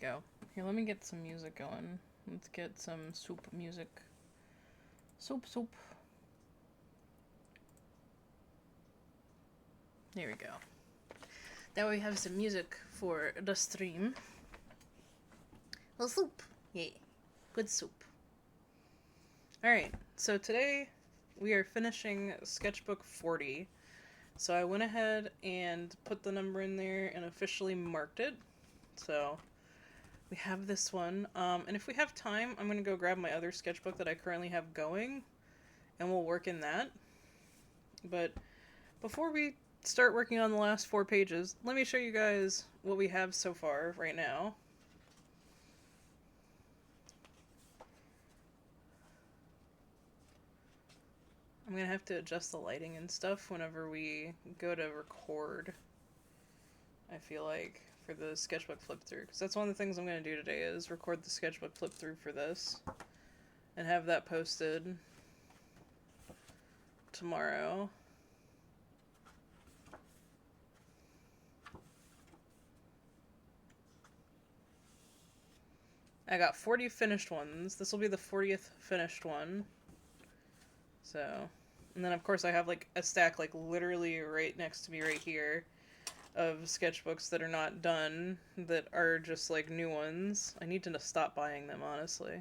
go. Here, let me get some music going. Let's get some soup music. Soup. There we go. Now we have some music for the stream. Well, soup. Yay. Good soup. Alright, so today we are finishing sketchbook 40. So I went ahead and put the number in there and officially marked it. So we have this one. And if we have time, I'm going to go grab my other sketchbook that I currently have going, and we'll work in that. But before we start working on the last 4 pages, let me show you guys what we have so far right now. I'm going to have to adjust the lighting and stuff whenever we go to record, I feel like, for the sketchbook flip through. Because that's one of the things I'm going to do today is record the sketchbook flip through for this. And have that posted tomorrow. I got 40 finished ones. This will be the 40th finished one. So, and then of course I have like a stack like literally right next to me right here of sketchbooks that are not done, that are just like new ones. I need to stop buying them, honestly.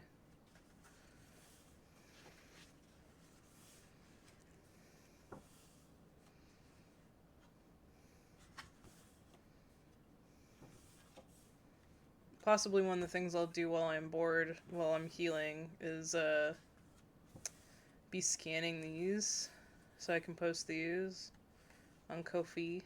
Possibly one of the things I'll do while I'm bored, while I'm healing, is be scanning these so I can post these on Ko-fi.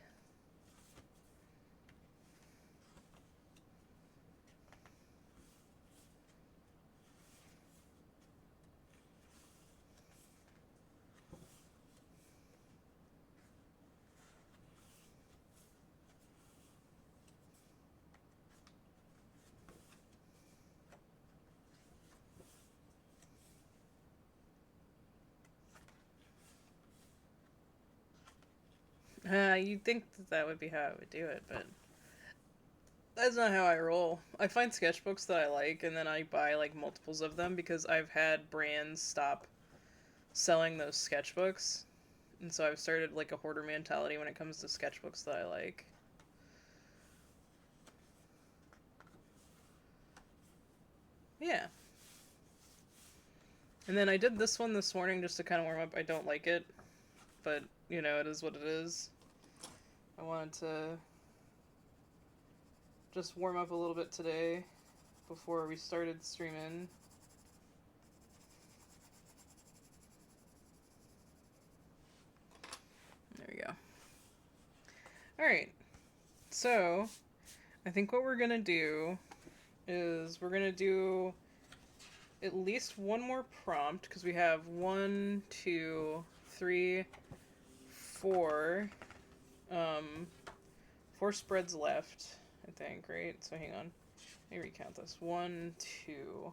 You'd think that would be how I would do it, but that's not how I roll. I find sketchbooks that I like, and then I buy like multiples of them because I've had brands stop selling those sketchbooks. And so I've started like a hoarder mentality when it comes to sketchbooks that I like. Yeah. And then I did this one this morning just to kind of warm up. I don't like it, but you know, it is what it is. I wanted to just warm up a little bit today before we started streaming. There we go. Alright, so I think what we're gonna do is we're gonna do at least one more prompt, because we have 1, 2, 3, 4, 4 spreads left, I think, right? So hang on, let me recount this. 1, 2,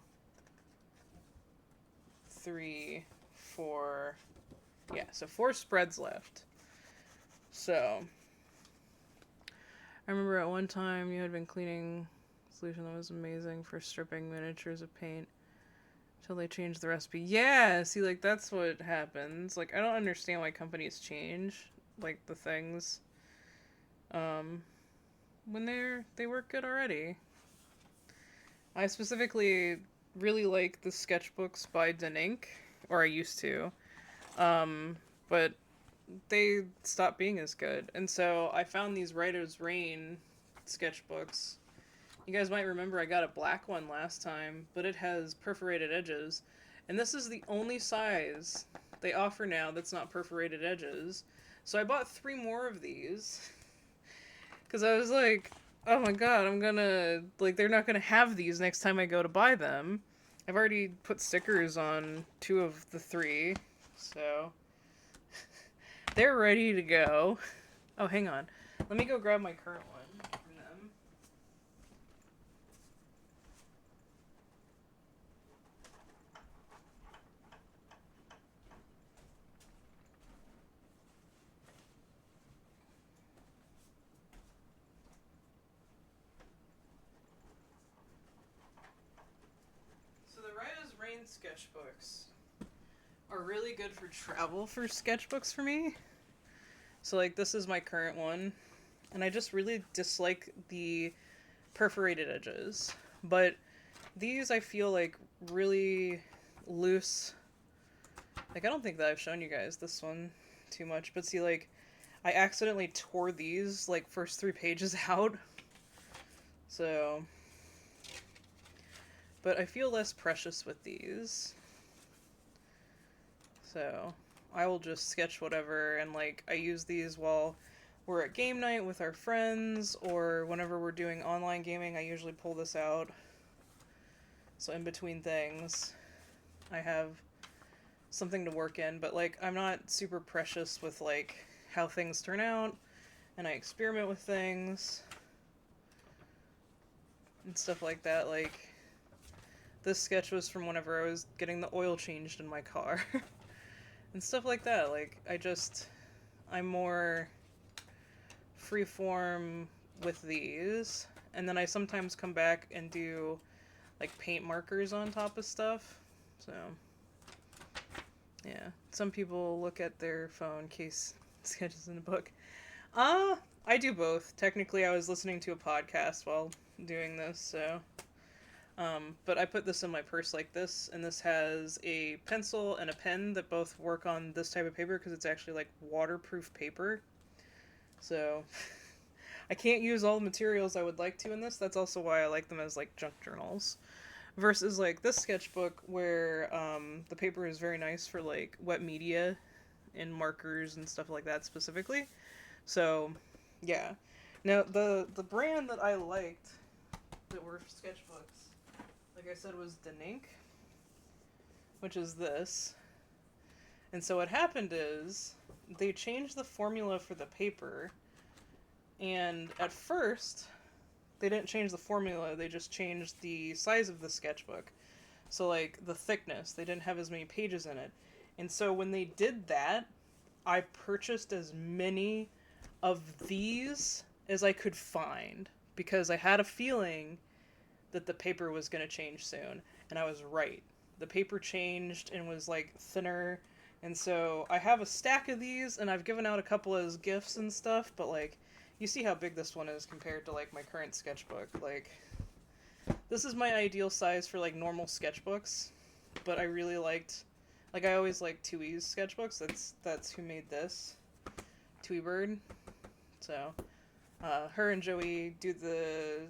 3, 4, yeah, so 4 spreads left. So I remember at one time you had been cleaning a solution that was amazing for stripping miniatures of paint until they changed the recipe. Yeah, see, like, that's what happens. Like, I don't understand why companies change, like, the things, when they work good already. I specifically really like the sketchbooks by Denink, or I used to, but they stopped being as good. And so I found these Writer's Reign sketchbooks. You guys might remember I got a black one last time, but it has perforated edges. And this is the only size they offer now that's not perforated edges. So I bought 3 more of these. Because I was like, oh my god, I'm gonna... like, they're not gonna have these next time I go to buy them. I've already put stickers on 2 of the 3. So they're ready to go. Oh, hang on. Let me go grab my current one from them. sketchbooks are really good for travel for sketchbooks for me. So, like, this is my current one, and I just really dislike the perforated edges. But these I feel like really loose. Like, I don't think that I've shown you guys this one too much, but see, like, I accidentally tore these, like, first 3 pages out. So, but I feel less precious with these. So, I will just sketch whatever, and, like, I use these while we're at game night with our friends, or whenever we're doing online gaming, I usually pull this out. So in between things, I have something to work in, but, like, I'm not super precious with, like, how things turn out, and I experiment with things and stuff like that. Like, this sketch was from whenever I was getting the oil changed in my car and stuff like that. Like, I'm more freeform with these, and then I sometimes come back and do, like, paint markers on top of stuff. So yeah, some people look at their phone case sketches in a book. I do both. Technically, I was listening to a podcast while doing this, so but I put this in my purse like this, and this has a pencil and a pen that both work on this type of paper because it's actually, like, waterproof paper. So I can't use all the materials I would like to in this. That's also why I like them as, like, junk journals. Versus, like, this sketchbook where the paper is very nice for, like, wet media and markers and stuff like that specifically. So, yeah. Now, the brand that I liked that were sketchbooks, like I said, was Denink, which is this. And so what happened is they changed the formula for the paper, and at first they didn't change the formula, they just changed the size of the sketchbook. So, like, the thickness, they didn't have as many pages in it. And so when they did that, I purchased as many of these as I could find, because I had a feeling that the paper was going to change soon, and I was right. The paper changed and was, like, thinner, and so I have a stack of these, and I've given out a couple as gifts and stuff, but, like, you see how big this one is compared to, like, my current sketchbook. Like, this is my ideal size for, like, normal sketchbooks, but I really liked, like, I always liked Tui's sketchbooks. That's who made this, Tui Bird. So, her and Joey do the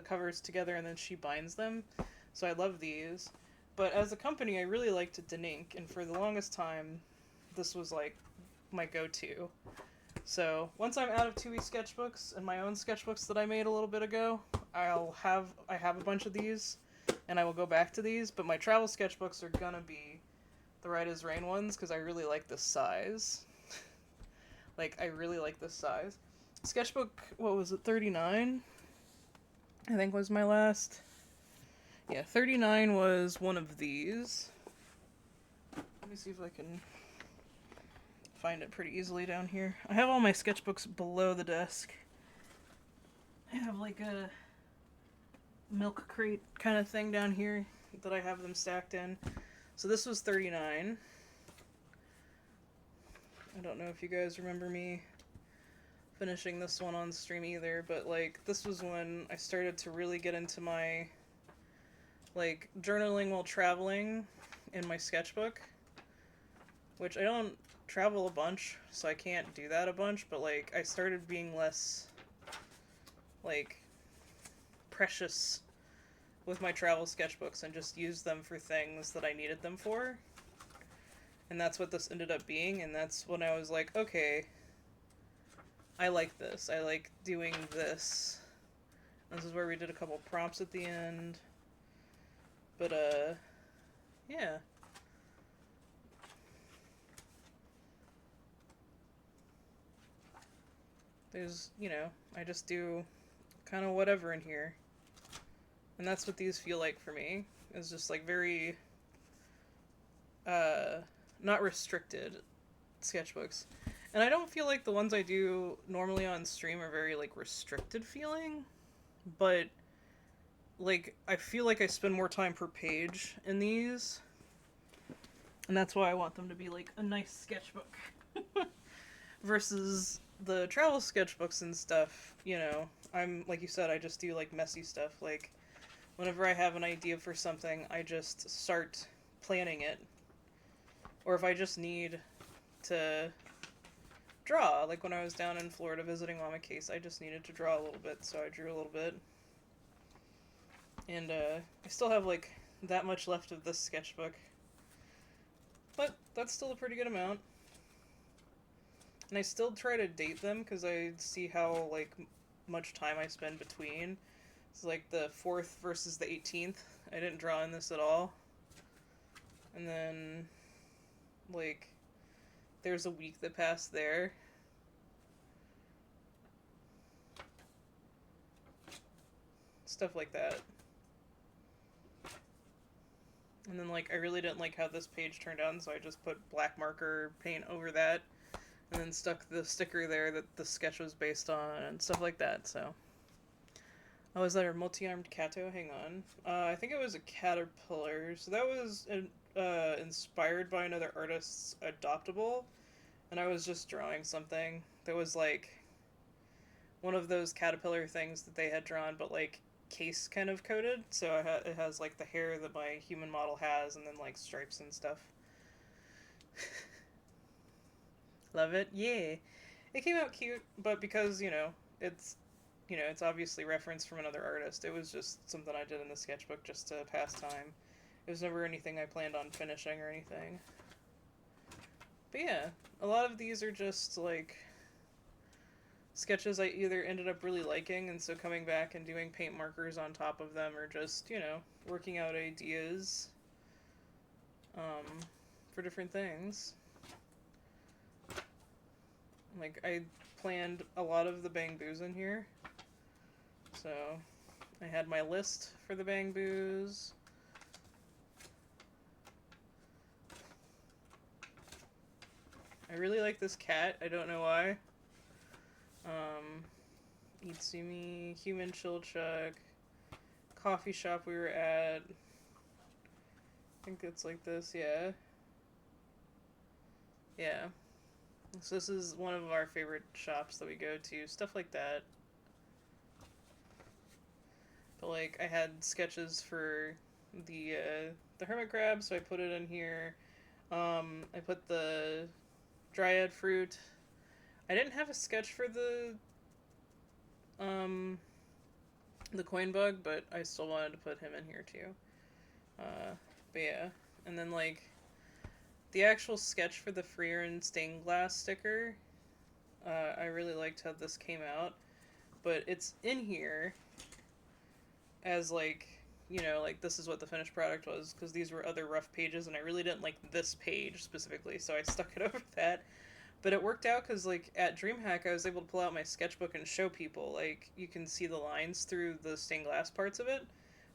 covers together, and then she binds them. So I love these. But as a company, I really liked Denink, and for the longest time, this was, like, my go-to. So once I'm out of Tui sketchbooks and my own sketchbooks that I made a little bit ago, I have a bunch of these, and I will go back to these. But my travel sketchbooks are gonna be the Right as Rain ones, because I really like this size. Like, I really like this size. Sketchbook, what was it, 39? I think was my last. Yeah, 39 was one of these. Let me see if I can find it pretty easily down here. I have all my sketchbooks below the desk. I have, like, a milk crate kind of thing down here that I have them stacked in. So this was 39. I don't know if you guys remember me finishing this one on stream either, but, like, this was when I started to really get into my, like, journaling while traveling in my sketchbook, which I don't travel a bunch, so I can't do that a bunch, but, like, I started being less, like, precious with my travel sketchbooks and just used them for things that I needed them for. And that's what this ended up being, and that's when I was like, okay, I like this. I like doing this. This is where we did a couple prompts at the end. But, yeah. There's, I just do kind of whatever in here. And that's what these feel like for me. It's just, like, very, not restricted sketchbooks. And I don't feel like the ones I do normally on stream are very, like, restricted feeling. But, like, I feel like I spend more time per page in these, and that's why I want them to be like a nice sketchbook. Versus the travel sketchbooks and stuff, you know, I'm, like you said, I just do like messy stuff. Like, whenever I have an idea for something, I just start planning it. Or if I just need to draw, like when I was down in Florida visiting Mama Case, I just needed to draw a little bit, so I drew a little bit. And I still have like that much left of this sketchbook, but that's still a pretty good amount. And I still try to date them because I see how like much time I spend between. It's like the 4th versus the 18th. I didn't draw in this at all. And then like there's a week that passed there. Stuff like that. And then like I really didn't like how this page turned out, so I just put black marker paint over that. And then stuck the sticker there that the sketch was based on and stuff like that, so. Oh, is that a multi-armed Cato? Hang on. I think it was a caterpillar. So that was inspired by another artist's Adoptable. And I was just drawing something that was like one of those caterpillar things that they had drawn, but like case kind of coated. So it has like the hair that my human model has, and then like stripes and stuff. Love it. Yeah. It came out cute, but because, it's obviously referenced from another artist, it was just something I did in the sketchbook just to pass time. It was never anything I planned on finishing or anything. But yeah, a lot of these are just, like, sketches I either ended up really liking, and so coming back and doing paint markers on top of them, or just, working out ideas for different things. Like, I planned a lot of the bang boos in here. So, I had my list for the bang boos. I really like this cat. I don't know why. Itsumi, Human Chill Chuck, coffee shop we were at. I think it's like this, yeah. Yeah. So this is one of our favorite shops that we go to, stuff like that. But like I had sketches for the hermit crab, so I put it in here. I put the dryad fruit. I didn't have a sketch for the coin bug, but I still wanted to put him in here too. But yeah, and then like the actual sketch for the Freer stained glass sticker, I really liked how this came out, but it's in here as like, like this is what the finished product was, because these were other rough pages, and I really didn't like this page specifically, so I stuck it over that. But it worked out because, like, at DreamHack, I was able to pull out my sketchbook and show people. Like, you can see the lines through the stained glass parts of it,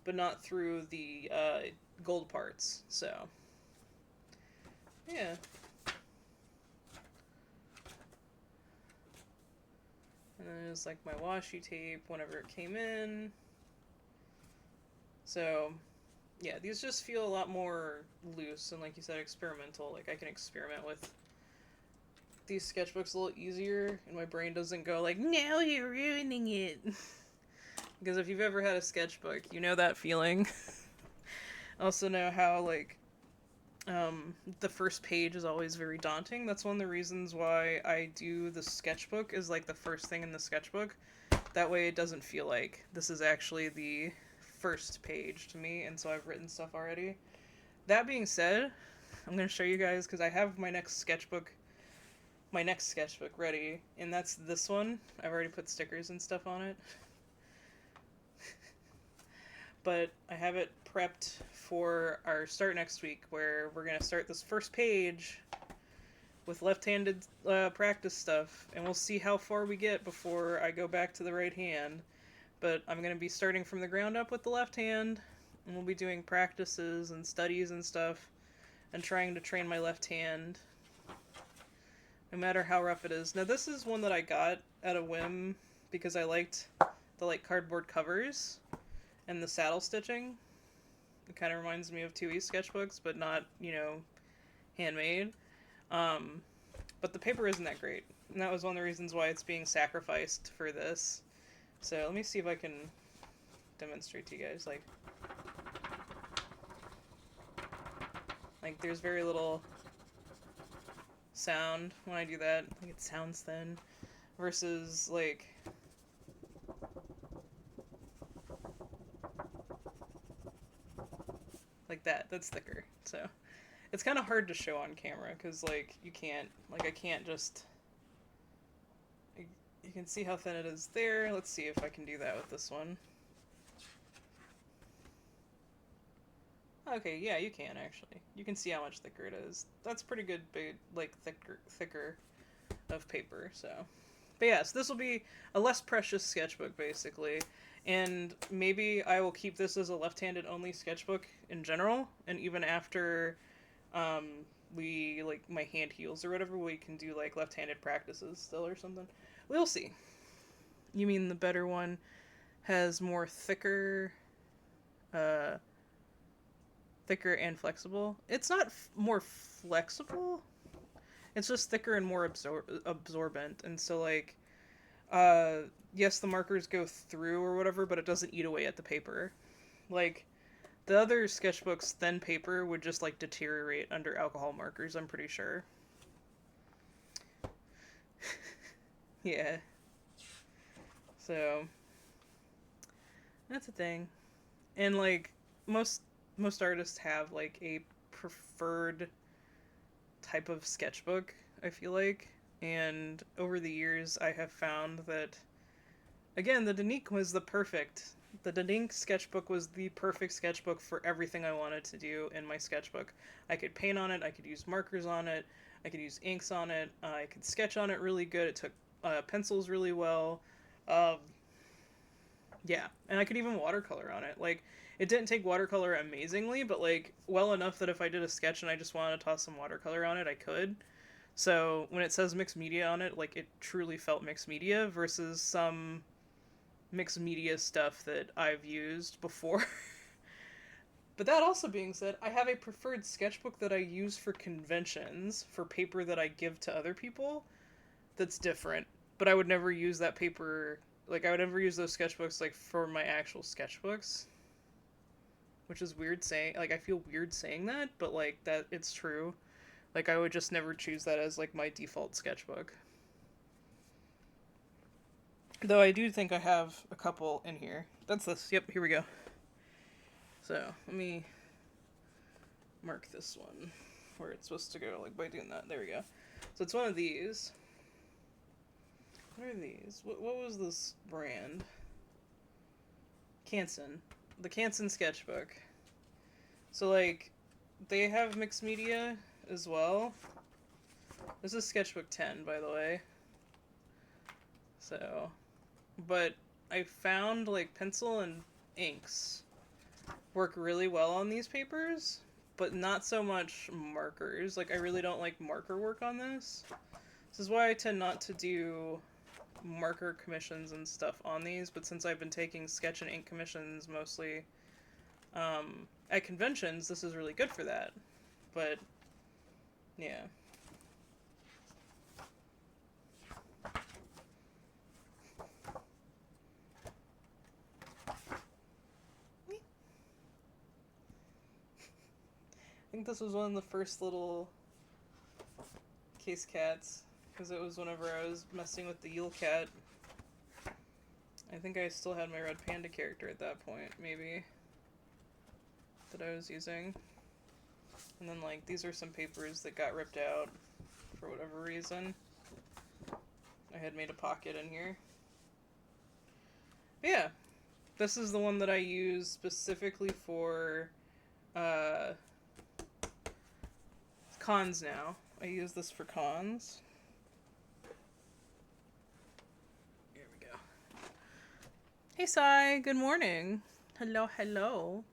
but not through the gold parts. So, yeah. And then there's, like, my washi tape whenever it came in. So, yeah, these just feel a lot more loose and, like you said, experimental. Like, I can experiment with these sketchbooks a little easier, and my brain doesn't go like, now you're ruining it. Because if you've ever had a sketchbook, you know that feeling. Also know how, like, the first page is always very daunting. That's one of the reasons why I do the sketchbook is, like, the first thing in the sketchbook. That way it doesn't feel like this is actually the first page to me, and so I've written stuff already. That being said, I'm going to show you guys, because I have my next sketchbook ready, and that's this one. I've already put stickers and stuff on it. But I have it prepped for our start next week, where we're going to start this first page with left-handed practice stuff, and we'll see how far we get before I go back to the right hand. But I'm going to be starting from the ground up with the left hand, and we'll be doing practices and studies and stuff, and trying to train my left hand, no matter how rough it is. Now, this is one that I got at a whim because I liked the, like, cardboard covers. and the saddle stitching. It kind of reminds me of 2E sketchbooks, but not, handmade. Um, but the paper isn't that great. And that was one of the reasons why it's being sacrificed for this. So let me see if I can demonstrate to you guys. Like there's very little sound when I do that. Like it sounds thin. Versus like that. That's thicker. So it's kind of hard to show on camera because like you can't, like I can't just, you can see how thin it is there. Let's see if I can do that with this one. Okay, yeah, you can actually. You can see how much thicker it is. That's pretty good, like thicker of paper. So, but yes, this will be a less precious sketchbook basically, and maybe I will keep this as a left-handed only sketchbook in general, and even after we like my hand heals or whatever, we can do like left-handed practices still or something. We'll see. You mean the better one has more thicker thicker and flexible? It's not more flexible. It's just thicker and more absorbent. And so like yes, the markers go through or whatever, but it doesn't eat away at the paper. Like the other sketchbooks, thin paper would just like deteriorate under alcohol markers, I'm pretty sure. Yeah. So that's a thing. And like most artists have like a preferred type of sketchbook, I feel like. And over the years I have found that again, the Danique sketchbook was the perfect sketchbook for everything I wanted to do in my sketchbook. I could paint on it, I could use markers on it, I could use inks on it, I could sketch on it really good. It took pencils really well. Yeah, and I could even watercolor on it. Like, it didn't take watercolor amazingly, but like well enough that if I did a sketch and I just wanted to toss some watercolor on it, I could. So when it says mixed media on it, like it truly felt mixed media versus some mixed media stuff that I've used before. But that also being said, I have a preferred sketchbook that I use for conventions, for paper that I give to other people, that's different. But I would never use that paper, like I would never use those sketchbooks like for my actual sketchbooks. Which is weird saying, like I feel weird saying that, but like that it's true. Like I would just never choose that as like my default sketchbook. Though I do think I have a couple in here. That's this. Yep, here we go. So, let me mark this one where it's supposed to go, like by doing that. There we go. So it's one of these. What are these? What was this brand? Canson. The Canson sketchbook. So, like, they have mixed media as well. This is sketchbook 10, by the way. So, but I found, like, pencil and inks work really well on these papers, but not so much markers. Like, I really don't like marker work on this. This is why I tend not to do marker commissions and stuff on these, but since I've been taking sketch and ink commissions mostly at conventions, this is really good for that. But, yeah. I think this was one of the first little case cats, because it was whenever I was messing with the Yule Cat. I think I still had my Red Panda character at that point, maybe, that I was using. And then, like, these are some papers that got ripped out for whatever reason. I had made a pocket in here. But yeah, this is the one that I use specifically for cons now. I use this for cons. Here we go. Hey, Sai. Good morning. Hello, hello.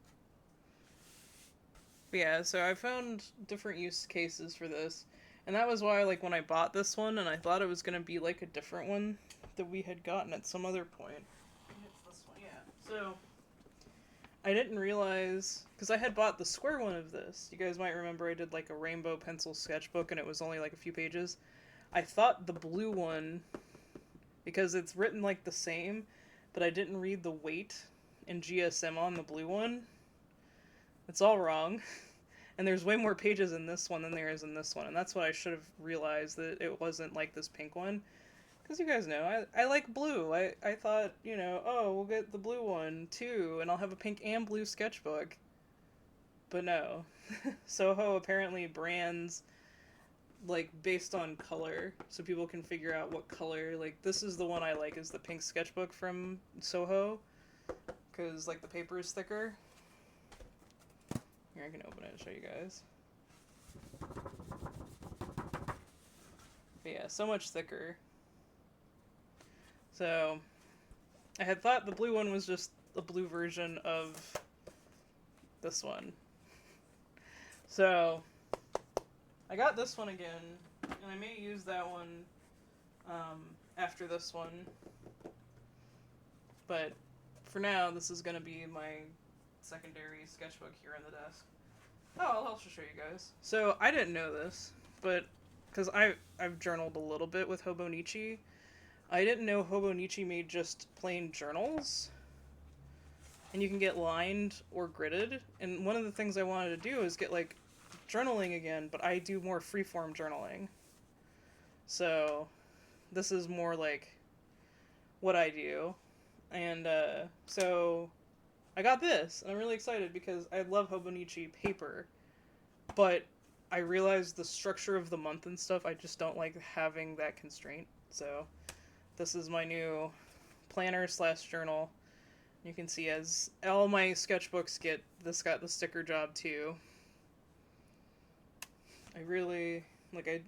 But yeah, so I found different use cases for this. And that was why, like, when I bought this one, and I thought it was going to be, like, a different one that we had gotten at some other point. It's this one, yeah. So, I didn't realize, because I had bought the square one of this. You guys might remember I did like a rainbow pencil sketchbook and it was only like a few pages. I thought the blue one, because it's written like the same, but I didn't read the weight and GSM on the blue one. It's all wrong. And there's way more pages in this one than there is in this one. And that's what I should have realized, that it wasn't like this pink one. Because you guys know, I like blue. I thought, you know, oh, we'll get the blue one too, and I'll have a pink and blue sketchbook. But no. Soho apparently brands, like, based on color, so people can figure out what color. Like, this is the one I like, is the pink sketchbook from Soho. Because, like, the paper is thicker. Here, I can open it and show you guys. But yeah, so much thicker. So, I had thought the blue one was just a blue version of this one. So, I got this one again, and I may use that one after this one. But for now, this is going to be my secondary sketchbook here on the desk. Oh, I'll also show you guys. So, I didn't know this, but because I've journaled a little bit with Hobonichi, I didn't know Hobonichi made just plain journals. And you can get lined or gridded. And one of the things I wanted to do is get, like, journaling again, but I do more freeform journaling. So, this is more, like, what I do. And, so, I got this, and I'm really excited because I love Hobonichi paper. But I realized the structure of the month and stuff, I just don't like having that constraint. So, this is my new planner / journal. You can see as all my sketchbooks get, this got the sticker job too. I really, like, I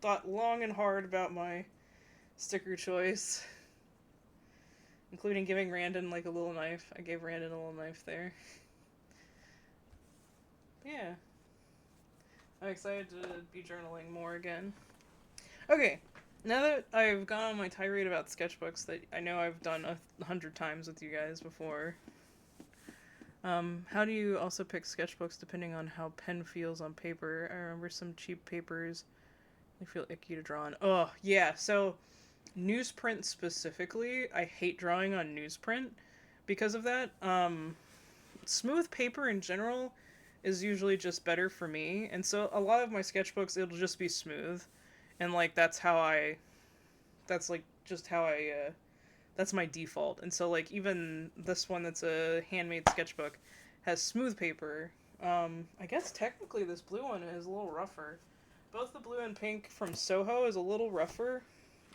thought long and hard about my sticker choice. Including giving Randon, like, a little knife. I gave Randon a little knife there. But yeah. I'm excited to be journaling more again. Okay. Now that I've gone on my tirade about sketchbooks that I know I've done 100 times with you guys before, how do you also pick sketchbooks depending on how pen feels on paper? I remember some cheap papers, they feel icky to draw on. Oh, yeah, so newsprint specifically, I hate drawing on newsprint because of that. Smooth paper in general is usually just better for me, and so a lot of my sketchbooks, it'll just be smooth. And, like, that's my default. And so, like, even this one that's a handmade sketchbook has smooth paper. I guess technically this blue one is a little rougher. Both the blue and pink from Soho is a little rougher.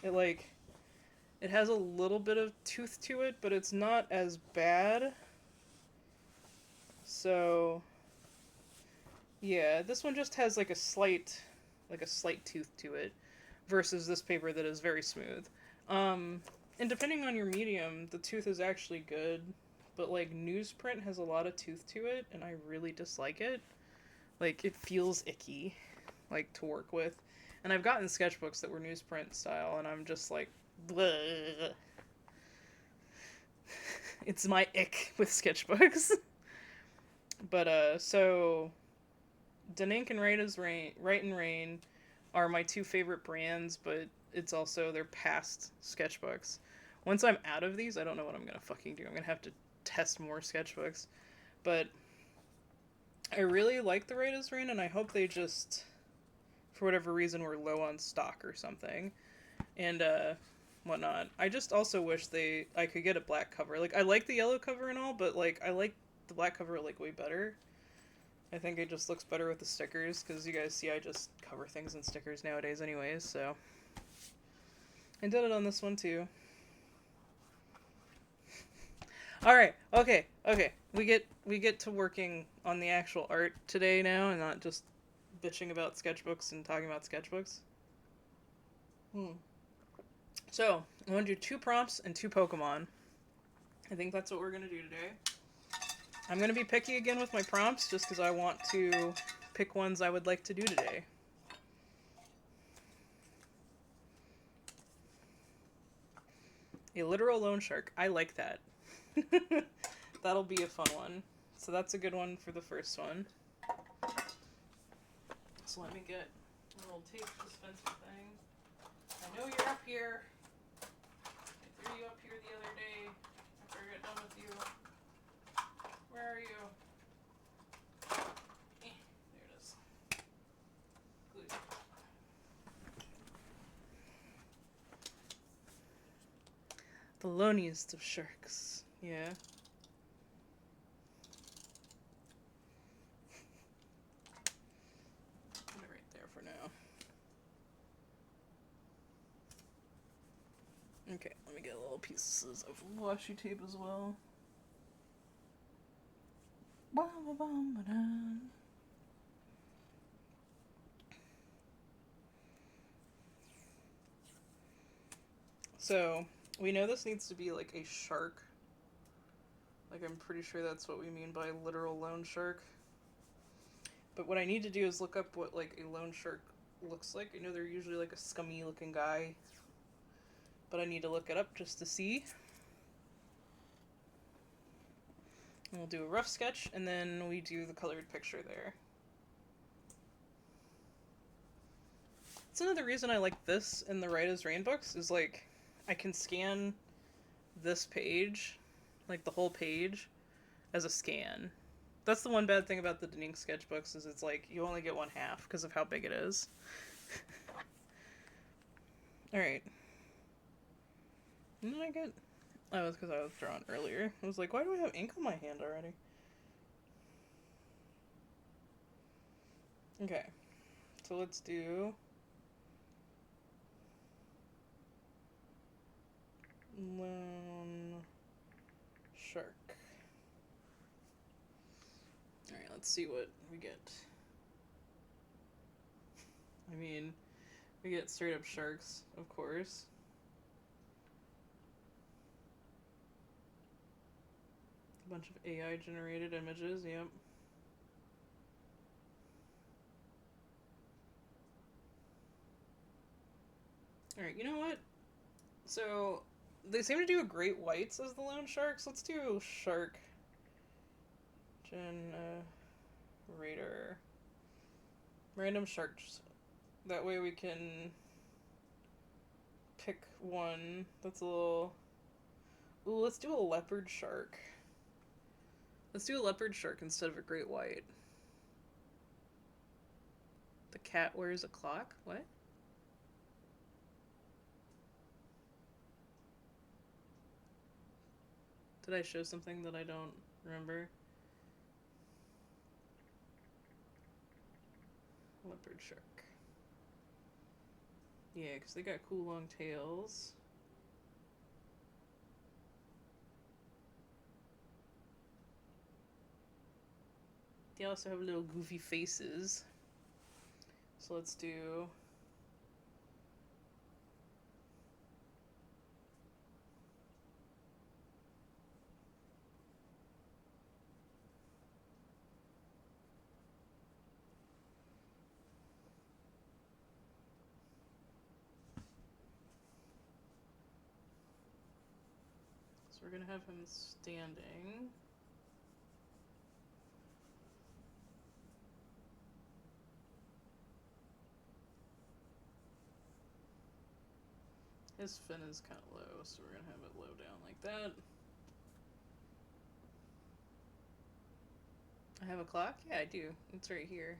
It has a little bit of tooth to it, but it's not as bad. So, yeah, this one just has, like, a slight tooth to it, versus this paper that is very smooth. And depending on your medium, the tooth is actually good, but, like, newsprint has a lot of tooth to it, and I really dislike it. Like, it feels icky, like, to work with. And I've gotten sketchbooks that were newsprint style, and I'm just like, bleh. It's my ick with sketchbooks. But, so, Denink and Right and Rain are my two favorite brands, but it's also their past sketchbooks. Once I'm out of these, I don't know what I'm gonna fucking do. I'm gonna have to test more sketchbooks. But I really like the Right as Rain, and I hope they just, for whatever reason, were low on stock or something. And, whatnot. I just also wish I could get a black cover. Like, I like the yellow cover and all, but, like, I like the black cover, like, way better. I think it just looks better with the stickers, because you guys see I just cover things in stickers nowadays anyways, so. I did it on this one too. Alright, okay. We get to working on the actual art today now, and not just bitching about sketchbooks and talking about sketchbooks. So, I want to do 2 prompts and 2 Pokemon. I think that's what we're going to do today. I'm going to be picky again with my prompts, just because I want to pick ones I would like to do today. A literal loan shark. I like that. that'll be a fun one. So that's a good one for the first one. So let me get a little tape dispenser thing. I know you're up here. I threw you up here the other day after I got done with you. Where are you? There it is. Good. The loneliest of sharks. Yeah. Put it right there for now. Okay, let me get little pieces of washi tape as well. So, we know this needs to be like a shark. Like, I'm pretty sure that's what we mean by literal loan shark. But what I need to do is look up what, like, a loan shark looks like. I know they're usually, like, a scummy-looking guy. But I need to look it up just to see. And we'll do a rough sketch, and then we do the colored picture there. That's another reason I like this in the Right as Rain books, is, like, I can scan this page, like the whole page, as a scan. That's the one bad thing about the Denink sketchbooks, is it's like, you only get one half because of how big it is. Alright. When did I get... Oh, it's because I was drawing earlier. I was like, why do I have ink on my hand already? Okay. So let's do... Loan shark. Alright, let's see what we get. I mean, we get straight up sharks, of course. A bunch of AI generated images, yep. Alright, you know what? So, they seem to do a great whites as the loan sharks. Let's do shark generator. Random sharks. That way we can pick one that's a little... Ooh, let's do a leopard shark. Let's do a leopard shark instead of a great white. The cat wears a clock? What? Did I show something that I don't remember? Leopard shark. Yeah, because they got cool long tails. They also have little goofy faces. So let's do... So we're gonna have him standing. His fin is kind of low, so we're gonna have it low down like that. I have a clock? Yeah, I do. It's right here.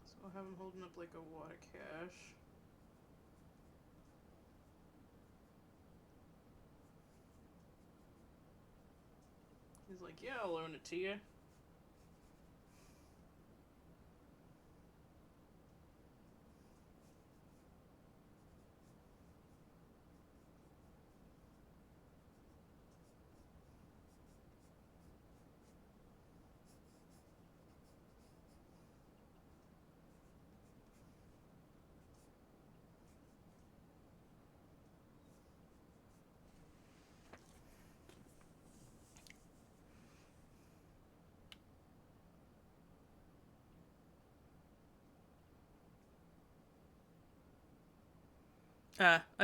So I'll have him holding up like a wad of cash. He's like, yeah, I'll loan it to you.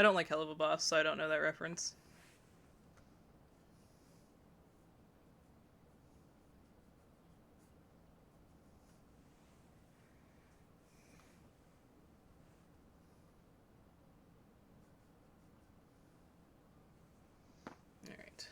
I don't like Hell of a Boss, so I don't know that reference. Alright.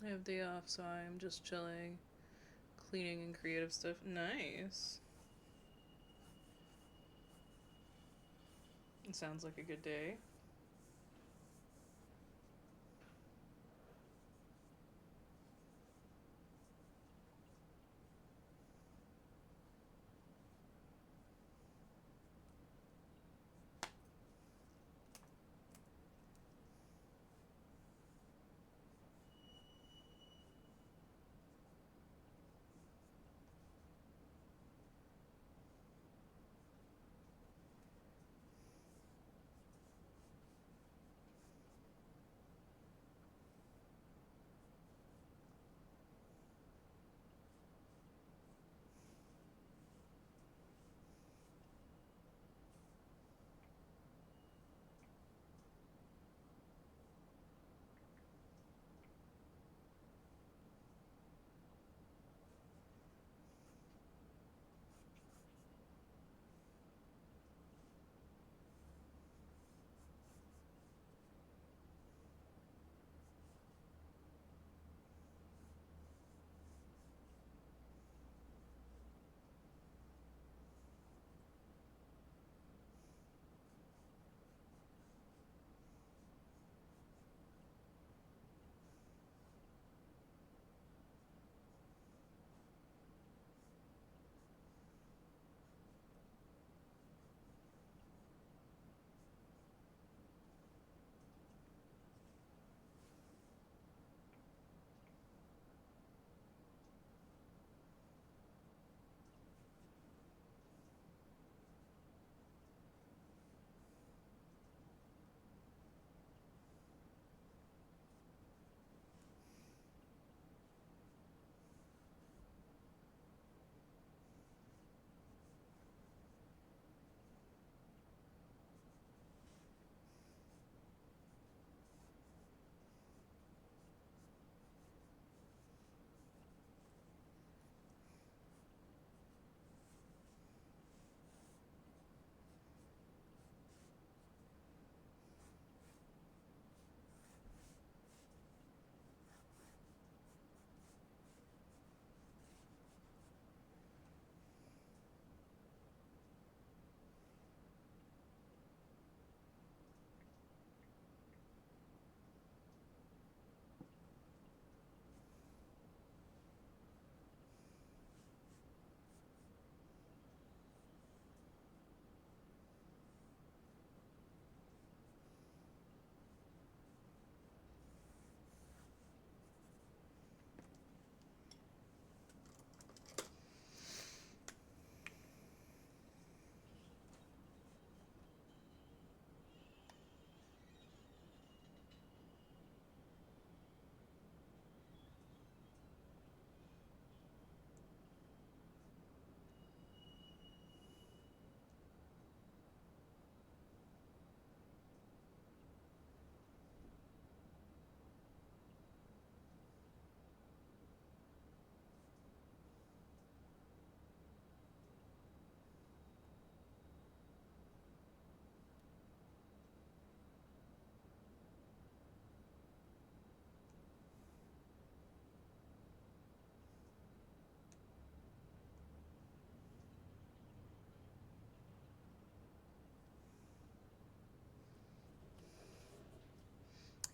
I have day off, so I'm just chilling. Cleaning and creative stuff. Nice. It sounds like a good day.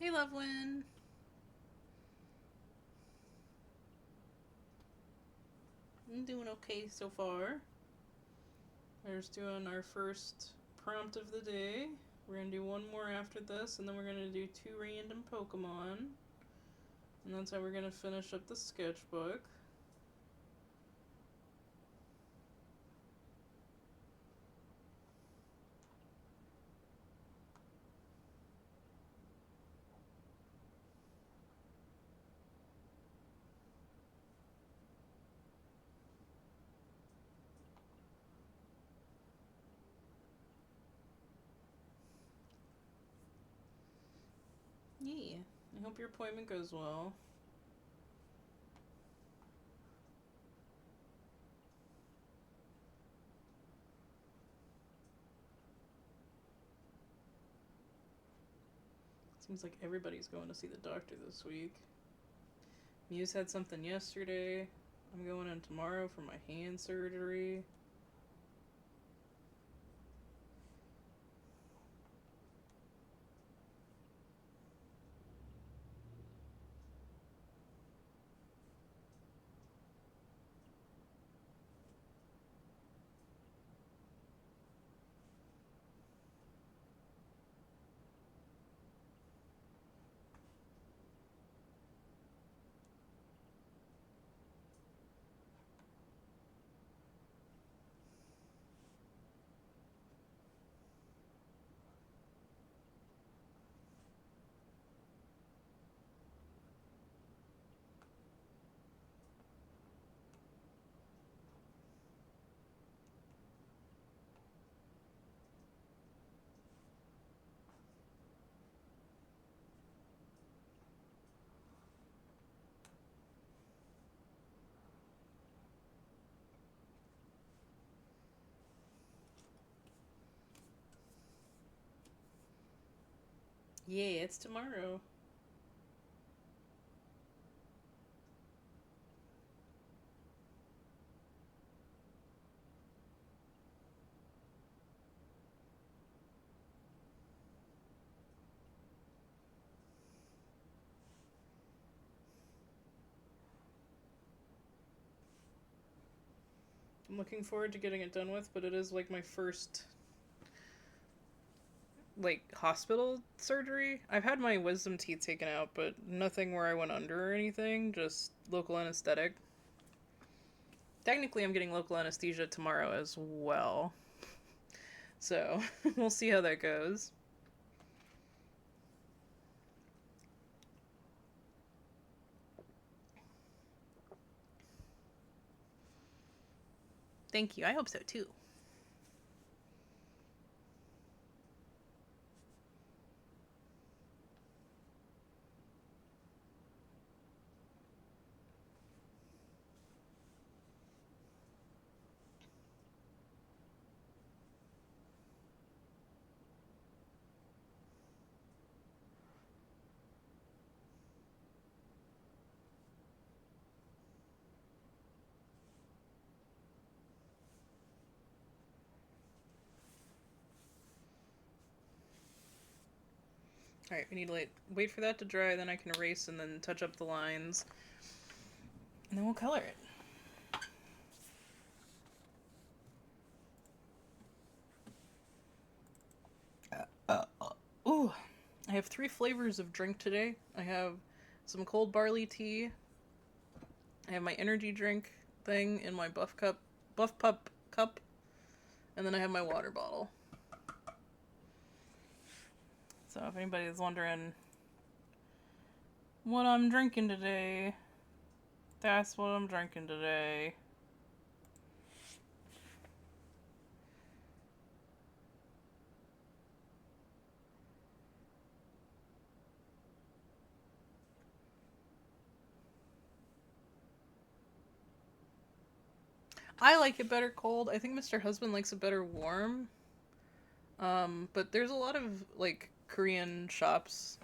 Hey, Loveland. I'm doing okay so far. We're just doing our first prompt of the day. We're gonna do one more after this, and then we're gonna do 2 random Pokemon. And that's how we're gonna finish up the sketchbook. Yeah, I hope your appointment goes well. Seems like everybody's going to see the doctor this week. Muse had something yesterday. I'm going in tomorrow for my hand surgery. Yeah, it's tomorrow. I'm looking forward to getting it done with, but it is like my first hospital surgery. I've had my wisdom teeth taken out, but nothing where I went under or anything, just local anesthetic. Technically, I'm getting local anesthesia tomorrow as well. So, we'll see how that goes. Thank you. I hope so too. Alright, we need to wait for that to dry, then I can erase and then touch up the lines. And then we'll color it. Ooh, I have 3 flavors of drink today. I have some cold barley tea. I have my energy drink thing in my buff pup cup. And then I have my water bottle. So if anybody is wondering what I'm drinking today, that's what I'm drinking today. I like it better cold. I think Mr. Husband likes it better warm. But there's a lot of Korean shops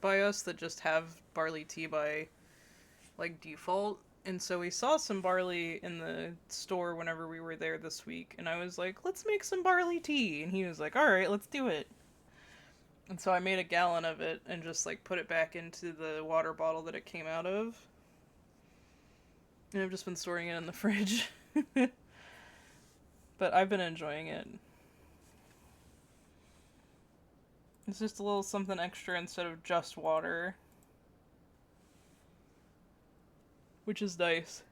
by us that just have barley tea by default. And so we saw some barley in the store whenever we were there this week, and I was like, let's make some barley tea. And he was like, alright, let's do it. And so I made a gallon of it and just like put it back into the water bottle that it came out of. And I've just been storing it in the fridge. But I've been enjoying it. It's just a little something extra instead of just water. Which is nice.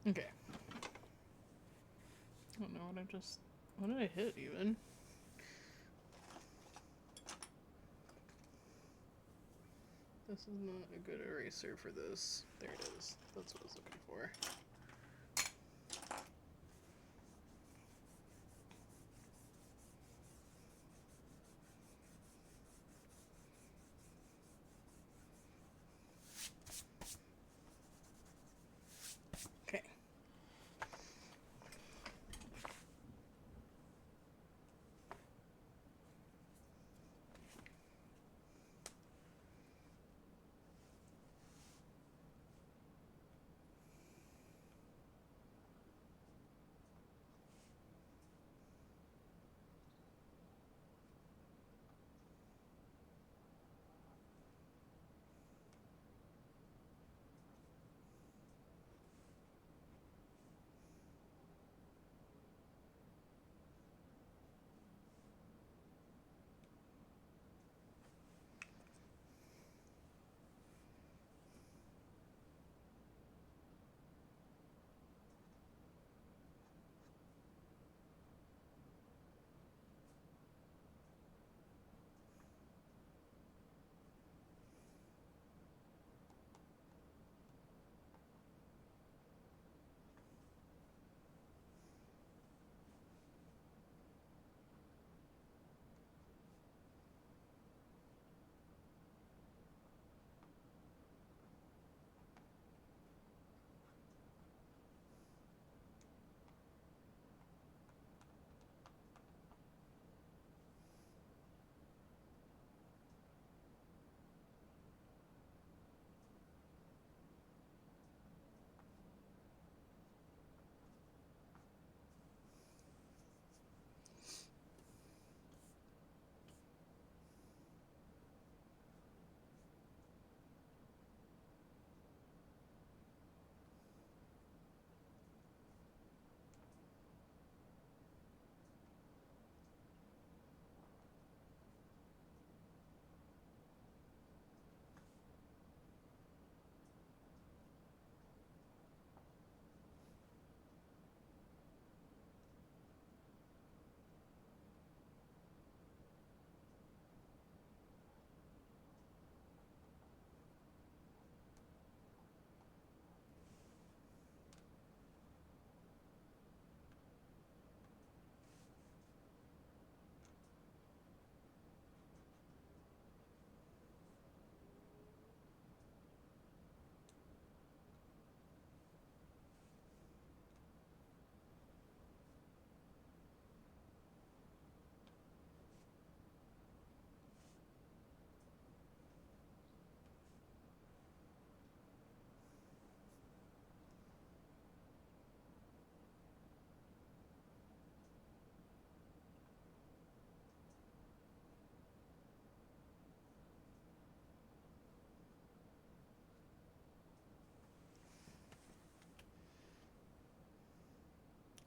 Okay. I don't know what I just... What did I hit, even? This is not a good eraser for this. There it is. That's what I was looking for. Okay.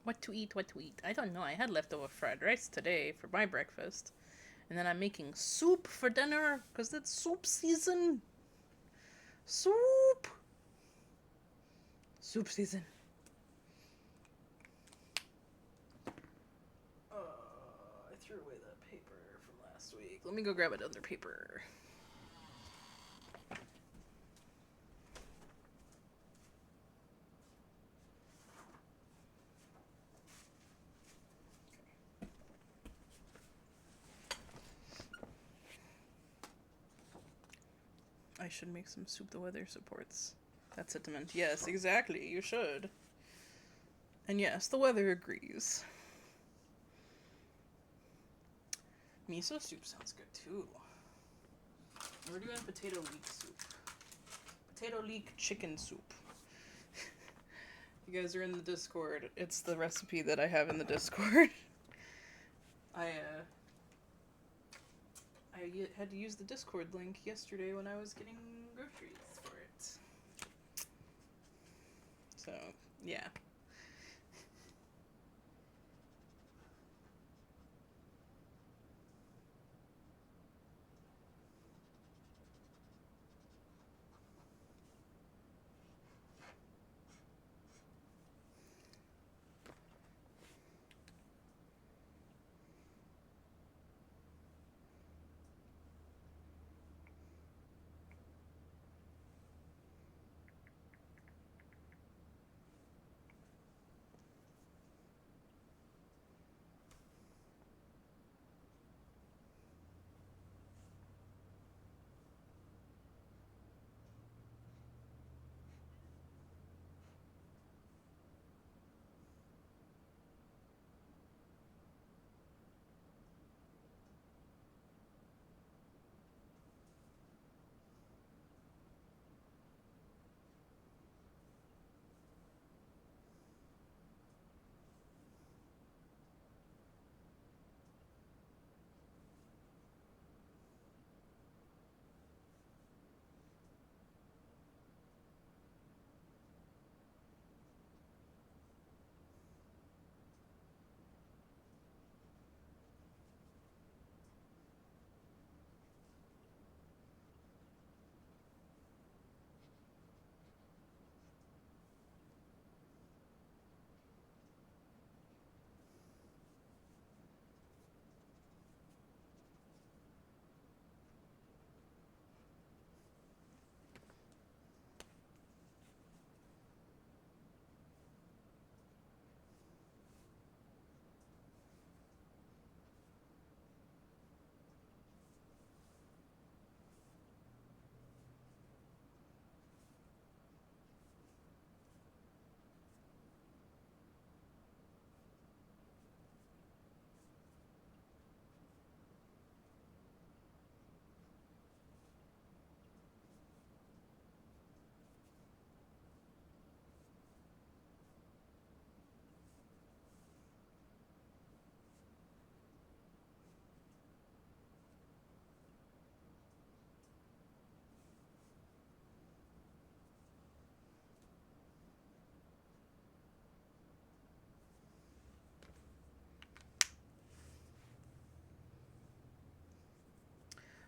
What to eat? What to eat? I don't know. I had leftover fried rice today for my breakfast. And then I'm making soup for dinner because it's soup season. Soup! Soup season. I threw away that paper from last week. Let me go grab another paper. I should make some soup the weather supports. That sentiment. Yes, exactly. You should. And yes, the weather agrees. Miso soup sounds good too. We're doing potato leek soup. Potato leek chicken soup. You guys are in the Discord. It's the recipe that I have in the Discord. I had to use the Discord link yesterday when I was getting groceries for it. So, yeah.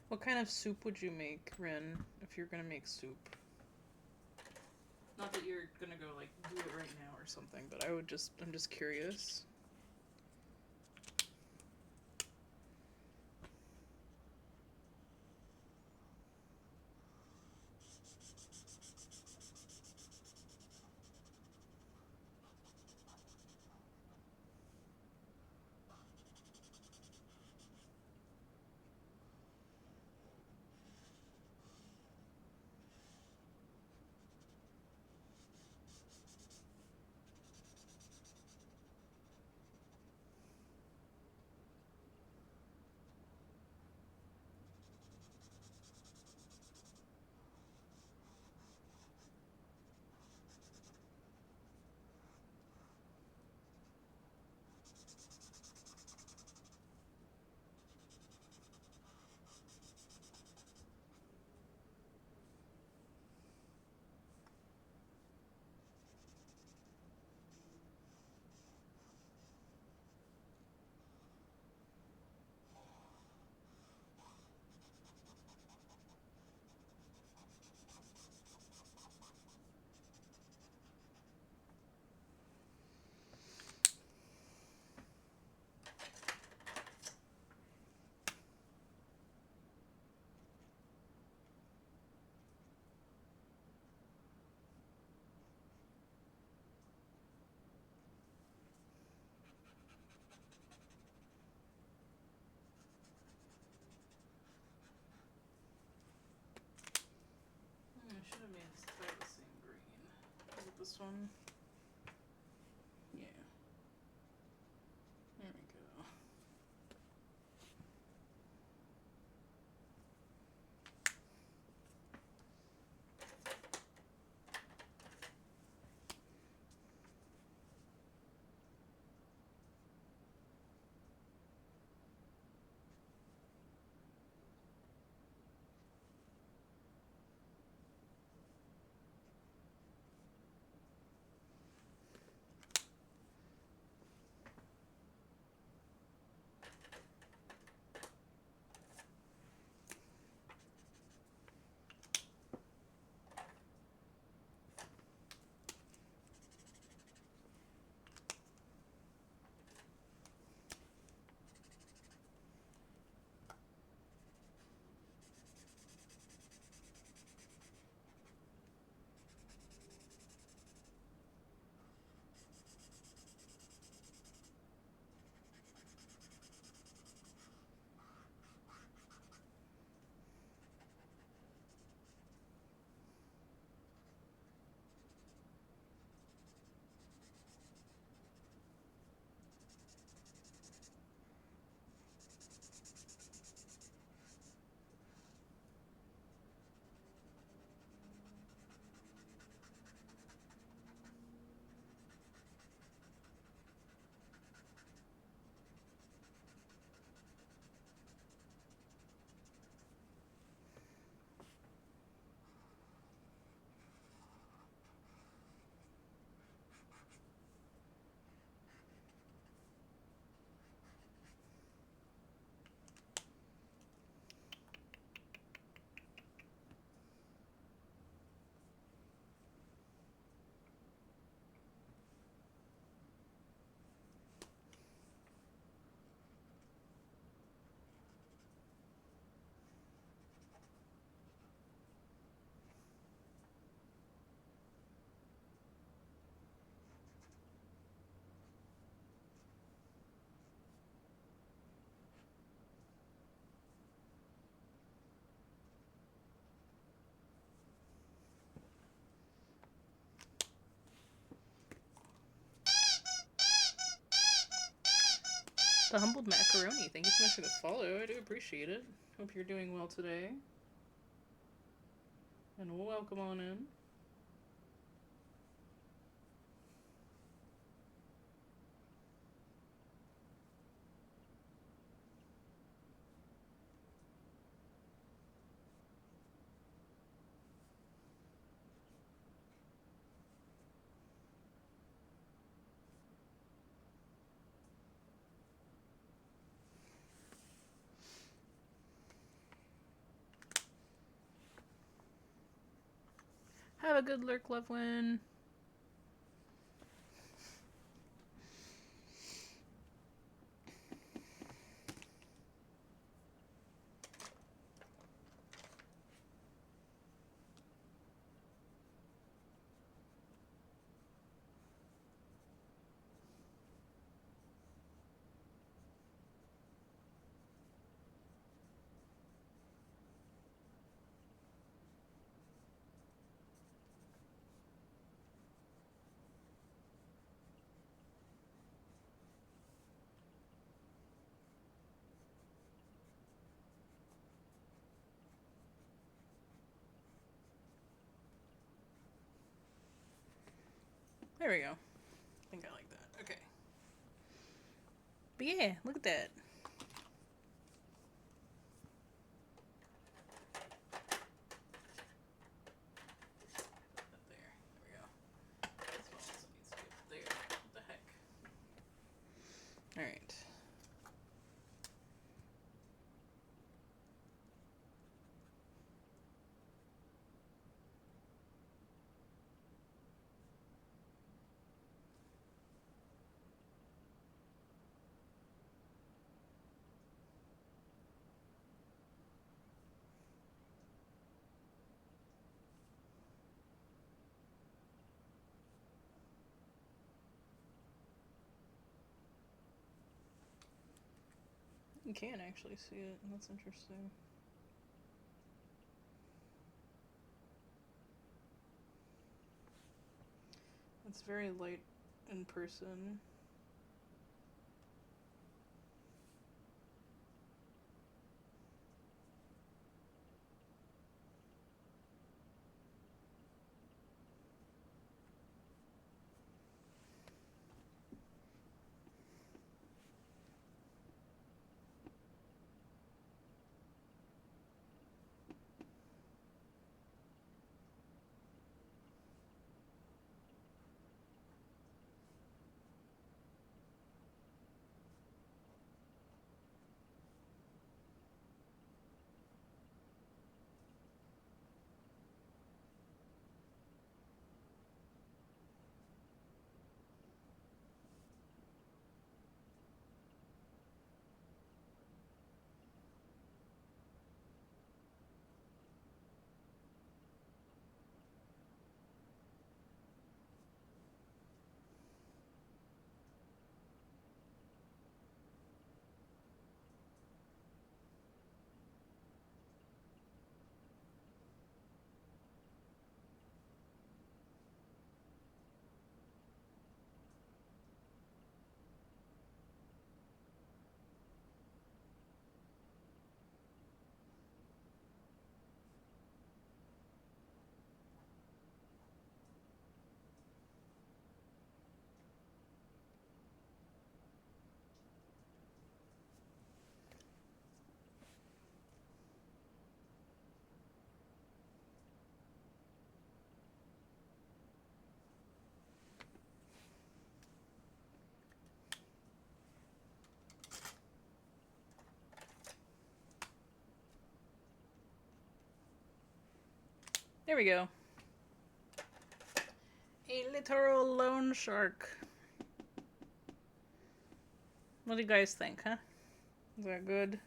What kind of soup would you make, Rin, if you're gonna make soup? Not that you're gonna go, like, do it right now or something, but I'm just curious. this one. Yeah. There we go. The Humbled Macaroni, thank you so much for the follow. I do appreciate it. Hope you're doing well today. And welcome on in. Have a good lurk, Loveland. There we go. I think I like that. Okay. But yeah, look at that. There we go. This one also needs to go there. What the heck? Alright. You can actually see it, and that's interesting. It's very light in person. There we go. A literal loan shark. What do you guys think, huh? Is that good?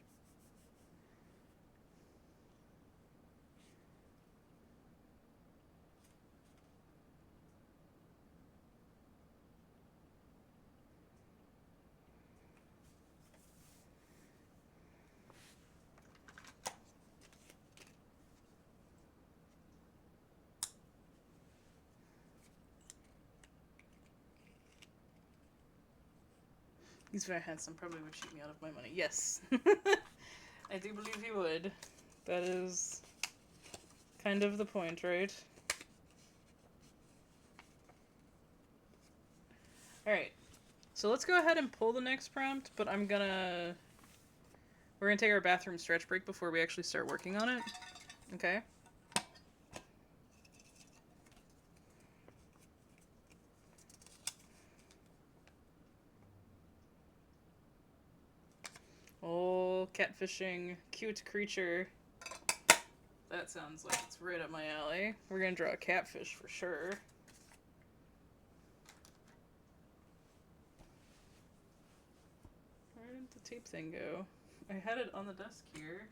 He's very handsome. Probably would cheat me out of my money. Yes. I do believe he would. That is kind of the point, right? Alright. So let's go ahead and pull the next prompt, but we're gonna take our bathroom stretch break before we actually start working on it. Okay? Oh, catfishing. Cute creature. That sounds like it's right up my alley. We're gonna draw a catfish for sure. Where did the tape thing go? I had it on the desk here.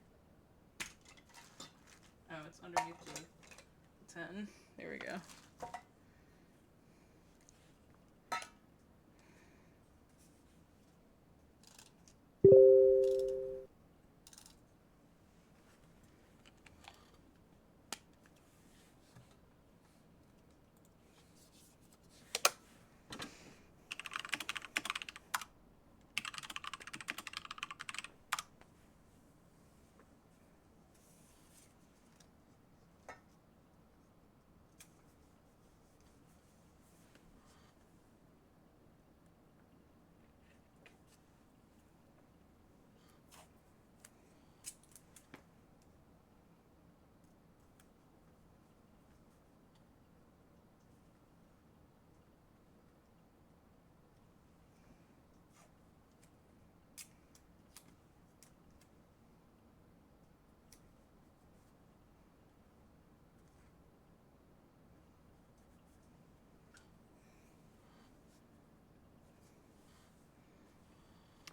Oh, it's underneath the 10. There we go.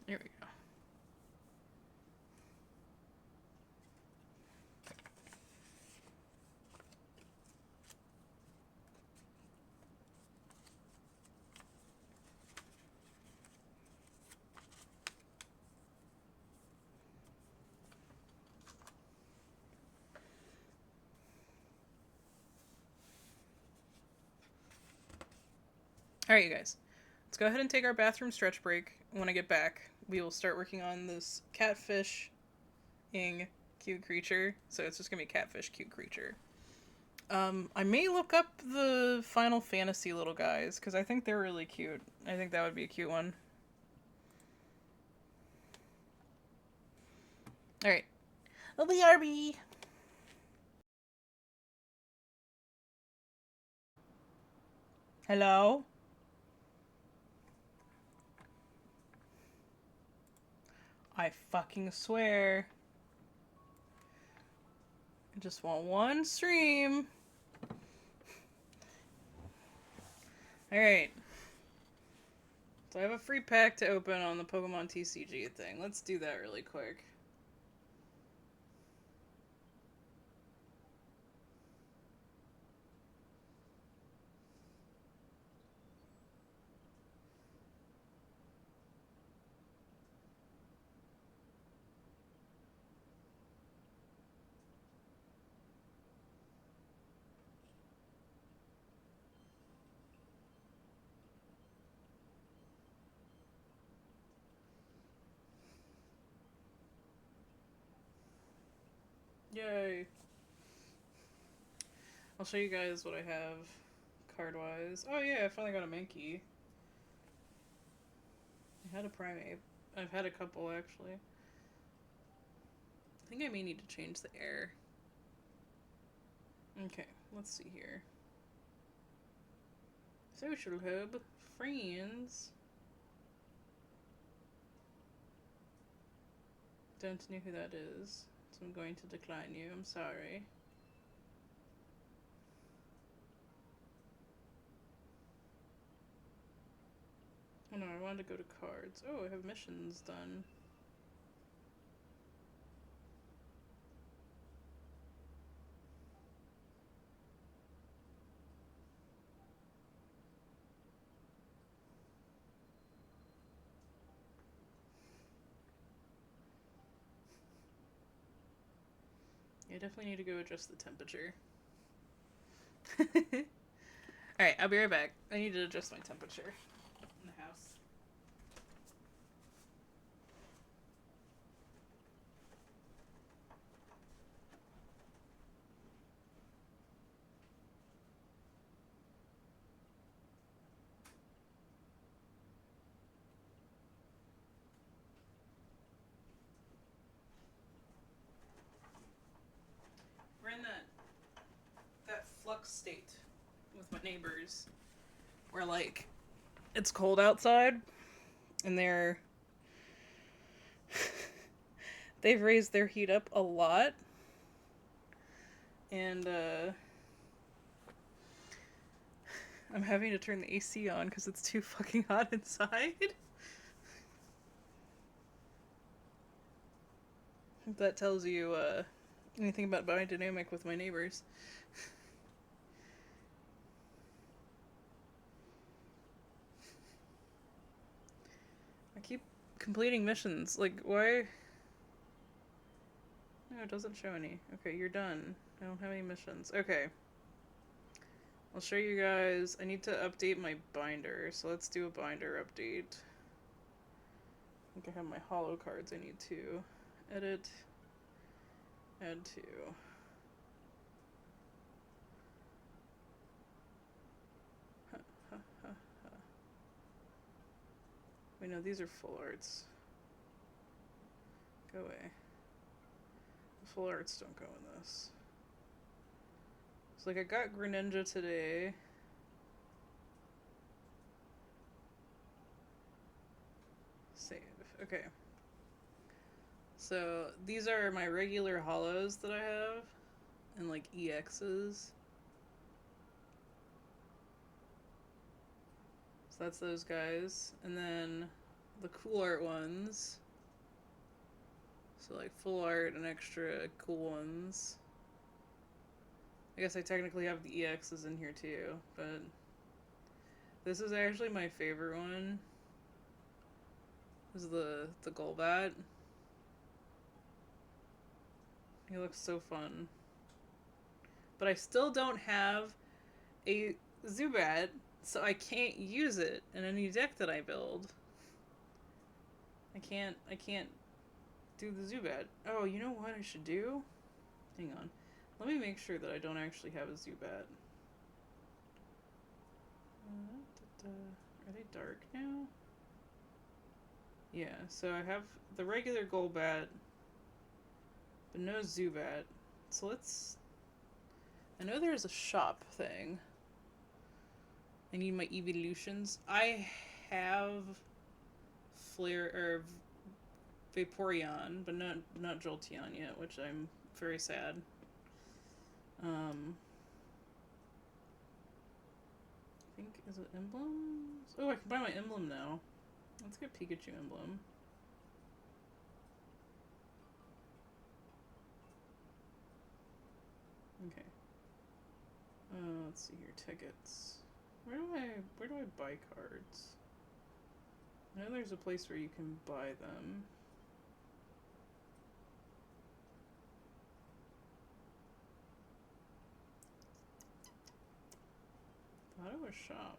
There we go. Alright, you guys. Let's go ahead and take our bathroom stretch break. When I get back, we will start working on this catfish-ing cute creature. So it's just gonna be catfish cute creature. I may look up the Final Fantasy little guys, because I think they're really cute. I think that would be a cute one. Alright. BRB! Hello? I fucking swear. I just want one stream. Alright. So I have a free pack to open on the Pokemon TCG thing. Let's do that really quick. Yay. I'll show you guys what I have card-wise. Oh yeah, I finally got a Mankey. I had a Primate. I've had a couple, actually. I think I may need to change the air. Okay, let's see here. Social hub. Friends. Don't know who that is, so I'm going to decline you. I'm sorry. Oh no, I wanted to go to cards. Oh, I have missions done. I definitely need to go adjust the temperature. Alright, I'll be right back. I need to adjust my temperature in the house. We're in that flux state with my neighbors where, like, it's cold outside and they've raised their heat up a lot, and I'm having to turn the AC on because it's too fucking hot inside. If that tells you anything about my dynamic with my neighbors. I keep completing missions. Like, why? No, it doesn't show any. Okay, you're done. I don't have any missions. Okay. I'll show you guys. I need to update my binder, so let's do a binder update. I think I have my holo cards I need to edit, add to. Wait, no, these are full arts. Go away. The full arts don't go in this. So, like, I got Greninja today. Save. Okay. So, these are my regular holos that I have, and, like, EXs. So that's those guys. And then the cool art ones. So, like, full art and extra cool ones. I guess I technically have the EXs in here too, but this is actually my favorite one. This is the Golbat. He looks so fun. But I still don't have a Zubat, So I can't use it in any deck that I build. I can't do the Zubat. Oh, you know what I should do? Hang on. Let me make sure that I don't actually have a Zubat. Are they dark now? Yeah, so I have the regular Golbat, but no Zubat. So let's... I know there's a shop thing. I need my evolutions. I have Flare or Vaporeon, but not Jolteon yet, which I'm very sad. I think, is it emblems? Oh, I can buy my emblem now. Let's get Pikachu emblem. Okay. Let's see here, tickets. Where do I buy cards? I know there's a place where you can buy them. Thought it was shop.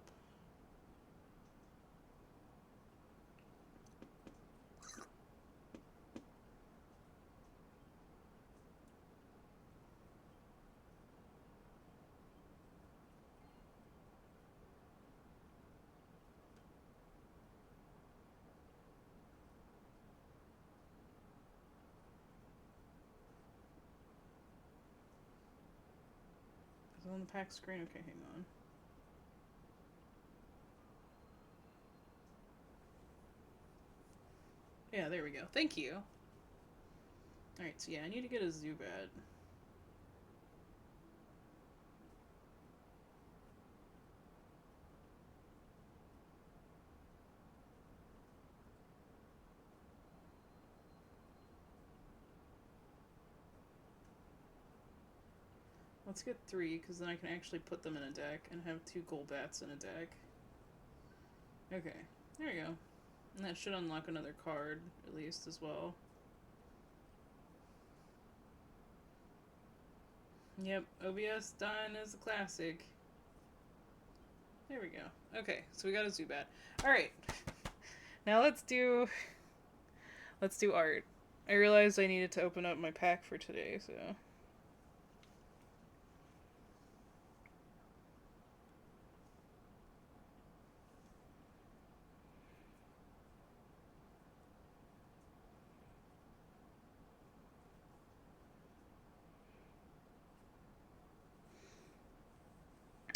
Is it on the pack screen? Okay, hang on. Yeah, there we go. Thank you. Alright, so yeah, I need to get a Zubat. Let's get 3, because then I can actually put them in a deck and have 2 Golbats in a deck. Okay, there we go. And that should unlock another card, at least, as well. Yep, OBS done as a classic. There we go. Okay, so we got a Zubat. Alright. Now let's do art. I realized I needed to open up my pack for today, so...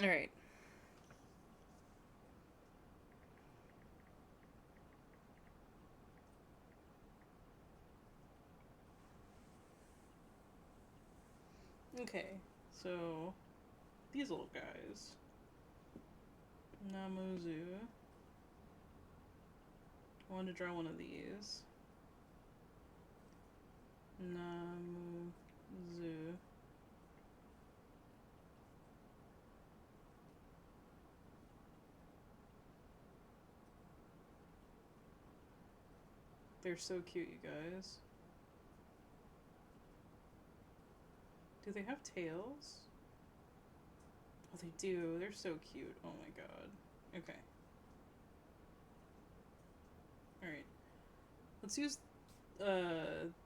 Alright. Okay, so these little guys. Namuzu. I wanted to draw one of these. Namuzu. They're so cute, you guys. Do they have tails? Oh, they do. They're so cute. Oh my god. Okay. Alright. Let's use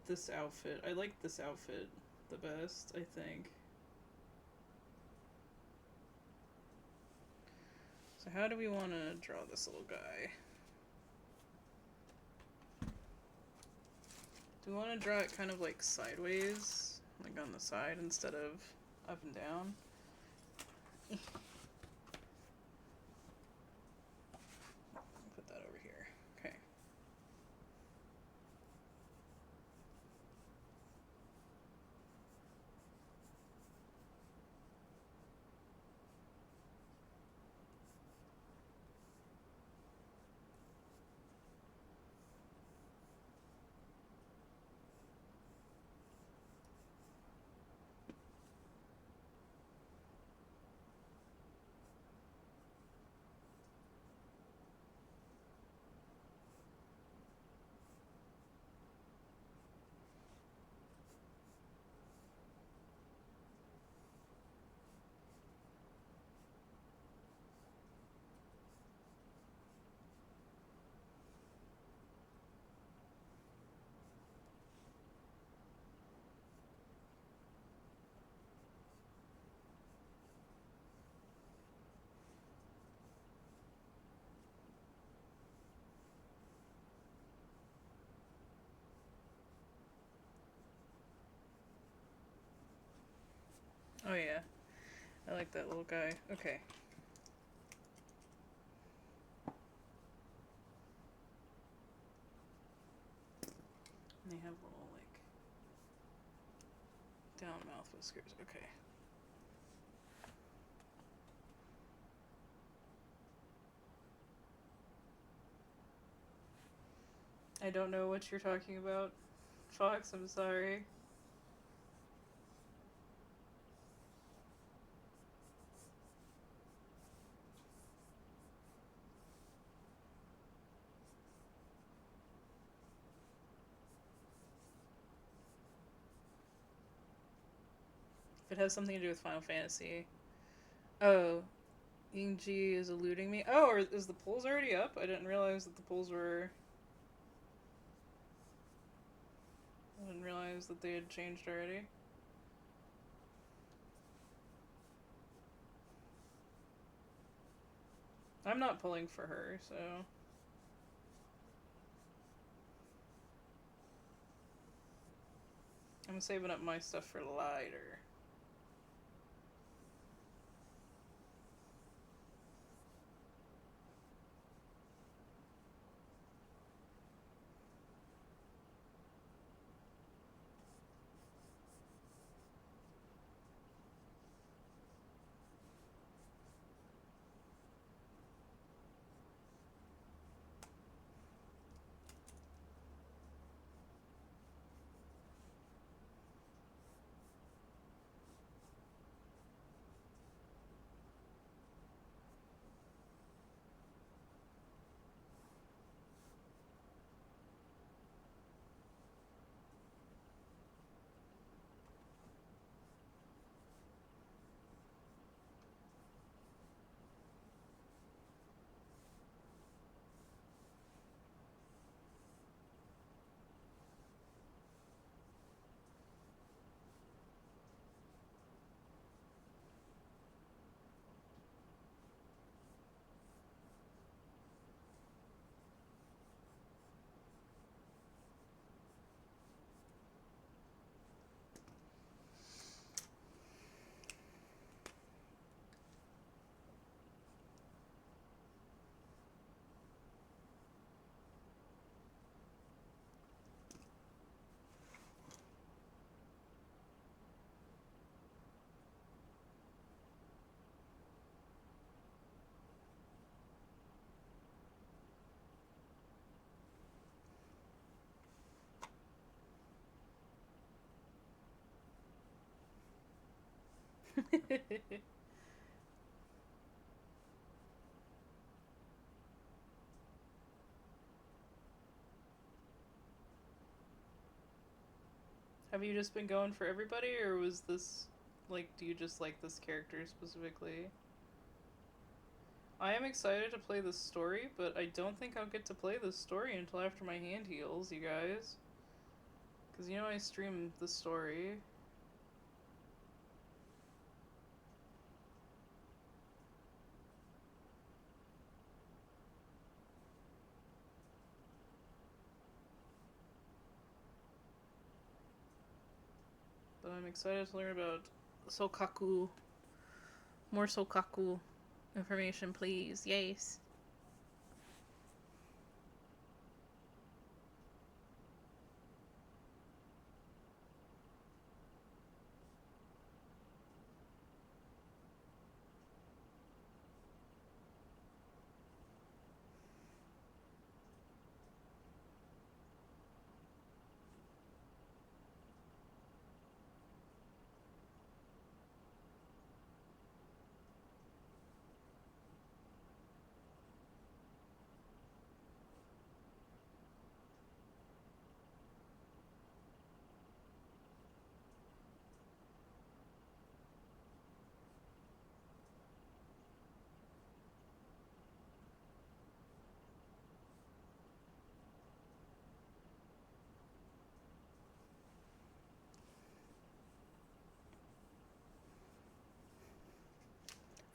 this outfit. I like this outfit the best, I think. So how do we want to draw this little guy? Do we want to draw it kind of like sideways? Like on the side instead of up and down? Put that over here. Okay. Oh yeah, I like that little guy. Okay. And they have little like down mouth whiskers. Okay. I don't know what you're talking about, Fox. I'm sorry. If it has something to do with Final Fantasy. Oh, Yingji is eluding me. Oh, is the polls already up? I didn't realize that the polls were. I didn't realize that they had changed already. I'm not pulling for her, so. I'm saving up my stuff for later. Have you just been going for everybody, or was this. Like, do you just like this character specifically? I am excited to play this story, but I don't think I'll get to play this story until after my hand heals, you guys. Because you know I stream the story. But I'm excited to learn about Sokaku. More Sokaku information, please. Yes.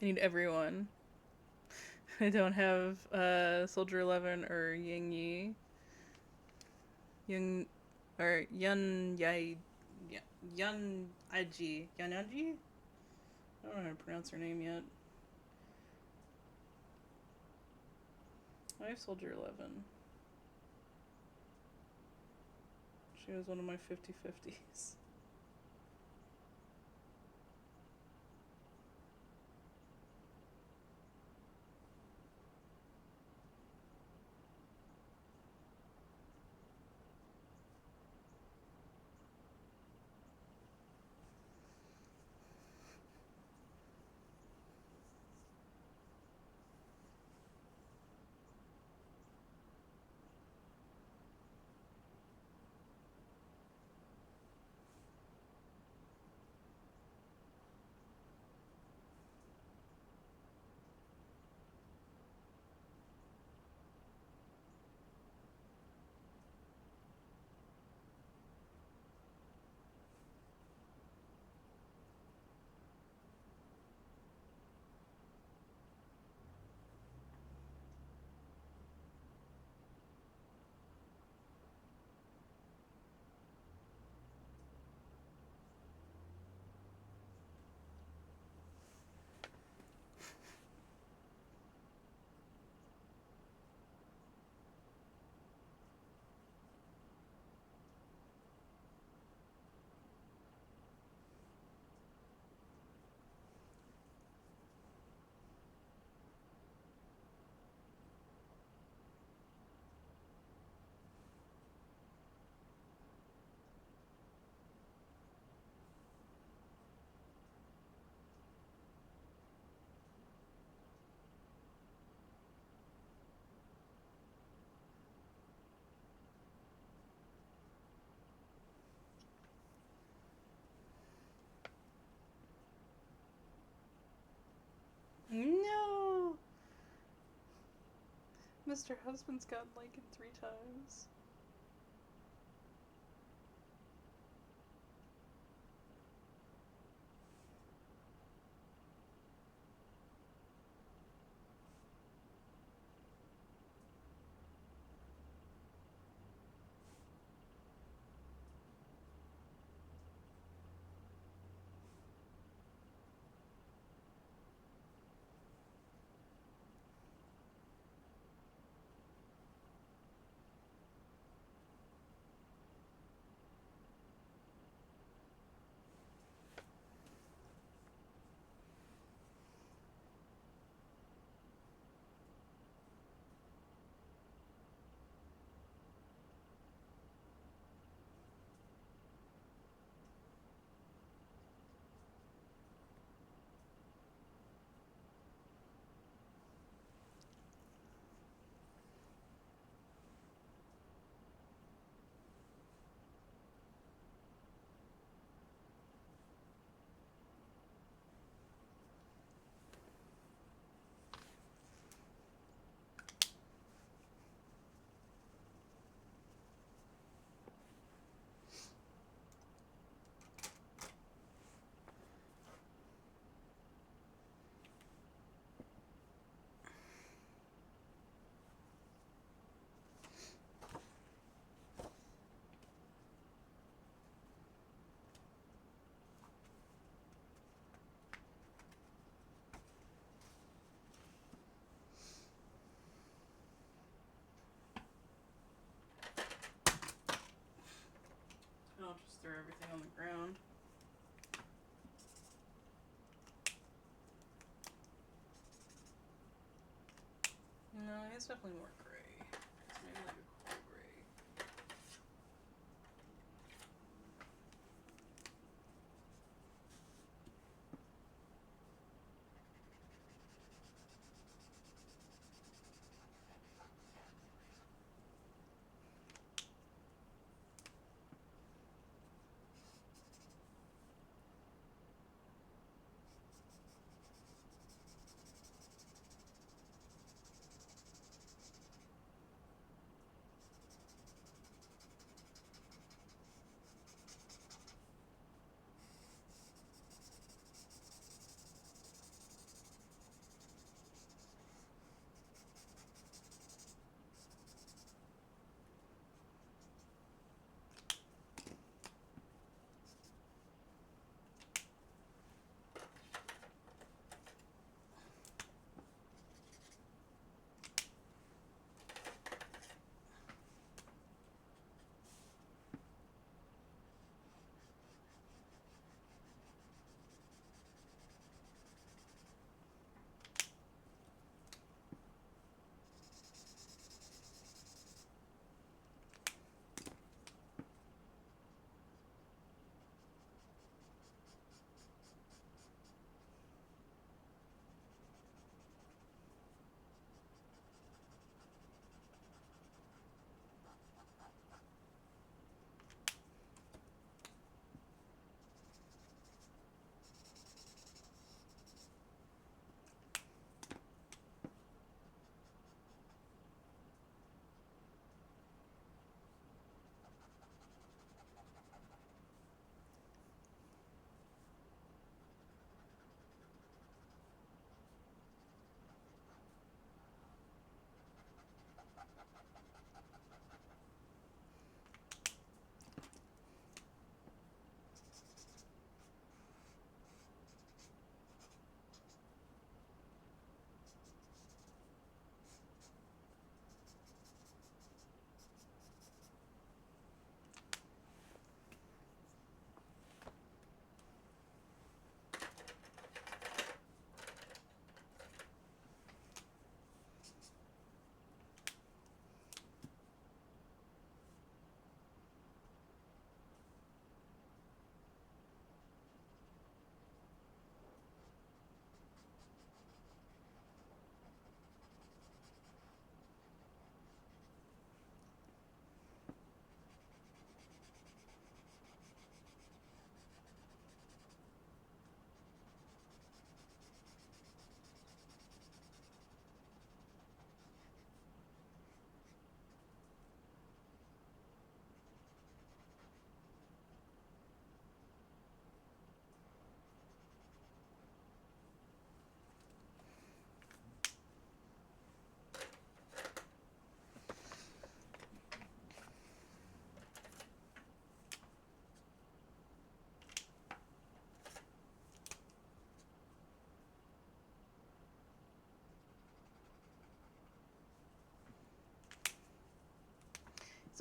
I need everyone. I don't have Soldier 11 or Ying Yi. Young or Yun Yai Yun Aji. Yun Aji? I don't know how to pronounce her name yet. Life Soldier 11. She was one of my 50/50s. No! Mr. Husband's gotten Lincoln 3 times. I'll just throw everything on the ground. No, it's definitely more gray. It's maybe like a cool gray.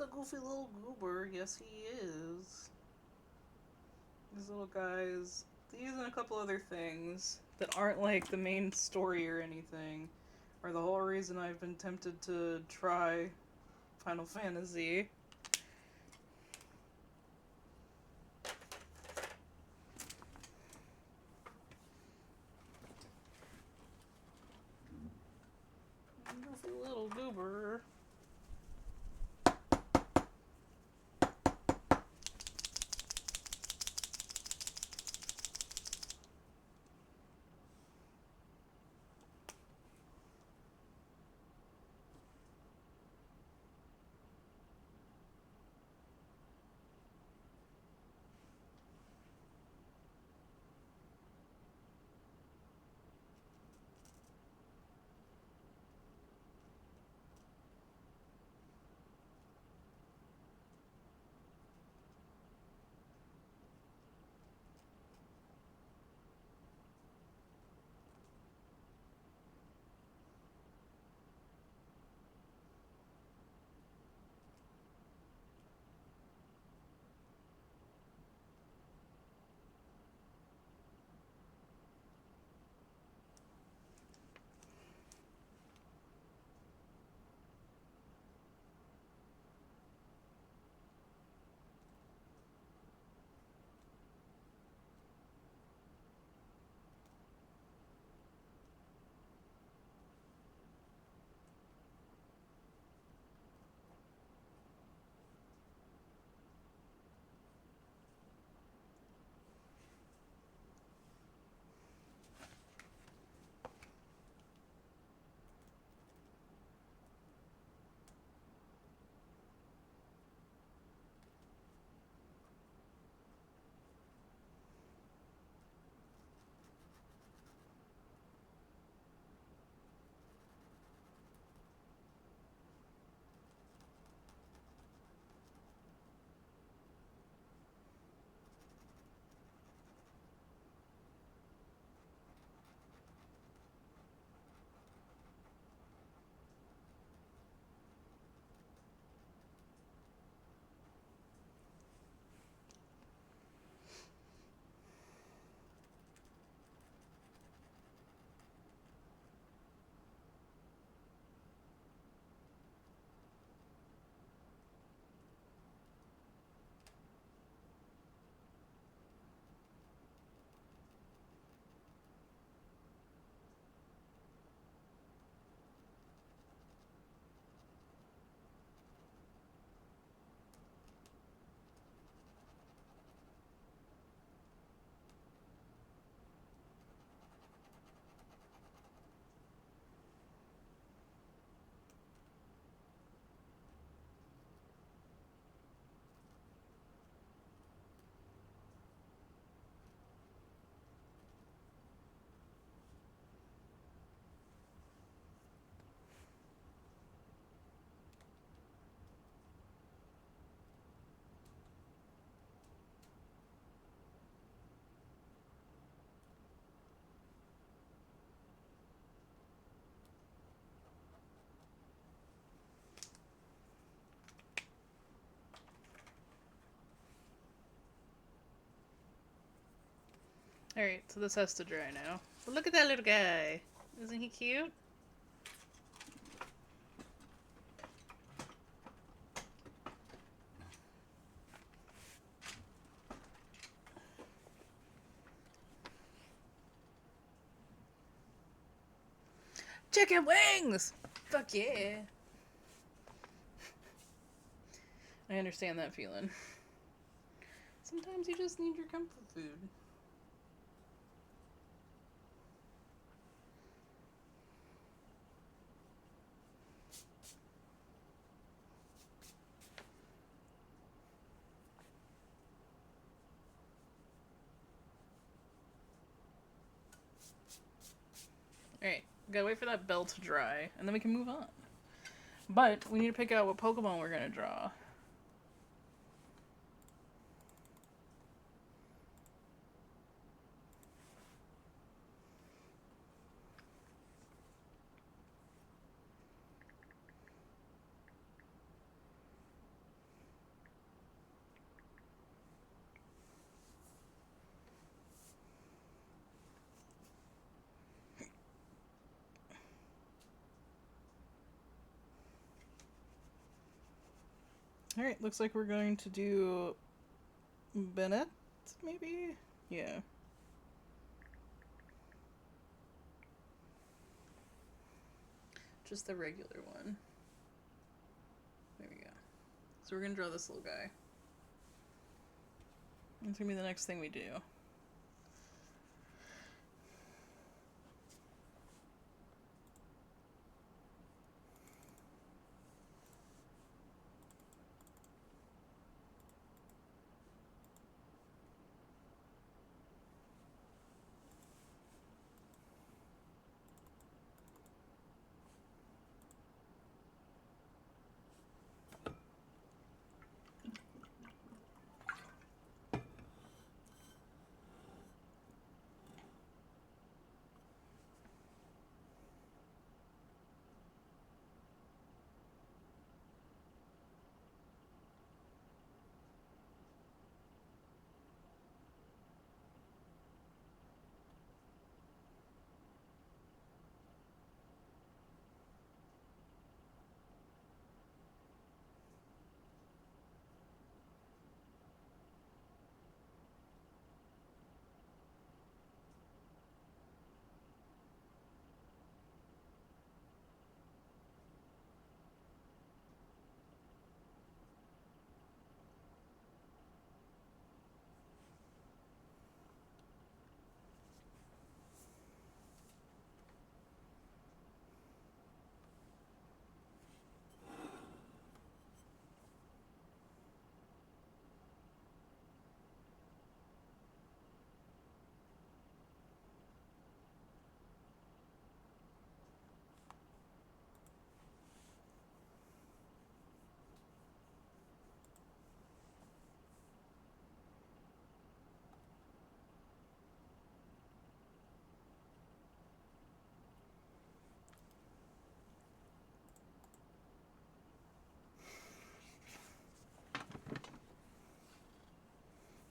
just a goofy little goober. Yes, he is. These little guys. These and a couple other things that aren't like the main story or anything are the whole reason I've been tempted to try Final Fantasy. Goofy little goober. Alright, so this has to dry now. But look at that little guy. Isn't he cute? Chicken wings! Fuck yeah. I understand that feeling. Sometimes you just need your comfort food. Alright, gotta wait for that bell to dry, and then we can move on. But we need to pick out what Pokemon we're gonna draw. Alright, looks like we're going to do Bennett, maybe? Yeah. Just the regular one. There we go. So we're gonna draw this little guy. It's gonna be the next thing we do.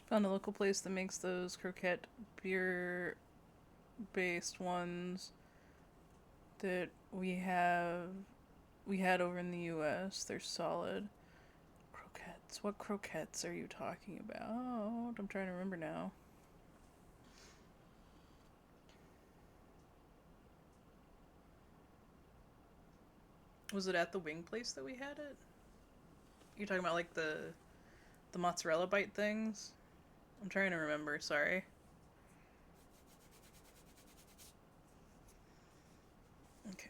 Found a local place that makes those croquette beer based ones that we had over in the US. They're solid. Croquettes. What croquettes are you talking about? I'm trying to remember now. Was it at the wing place that we had it? You're talking about like the mozzarella bite things? I'm trying to remember, sorry. Okay.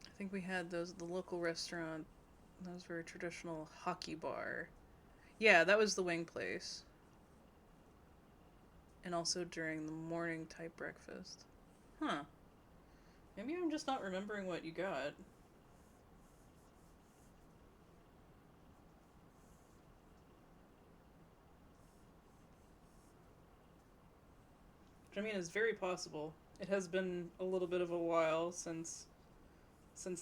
I think we had those at the local restaurant. Those were a traditional hockey bar. Yeah, that was the wing place. And also during the morning type breakfast. Huh. Maybe I'm just not remembering what you got. Which I mean is very possible. It has been a little bit of a while since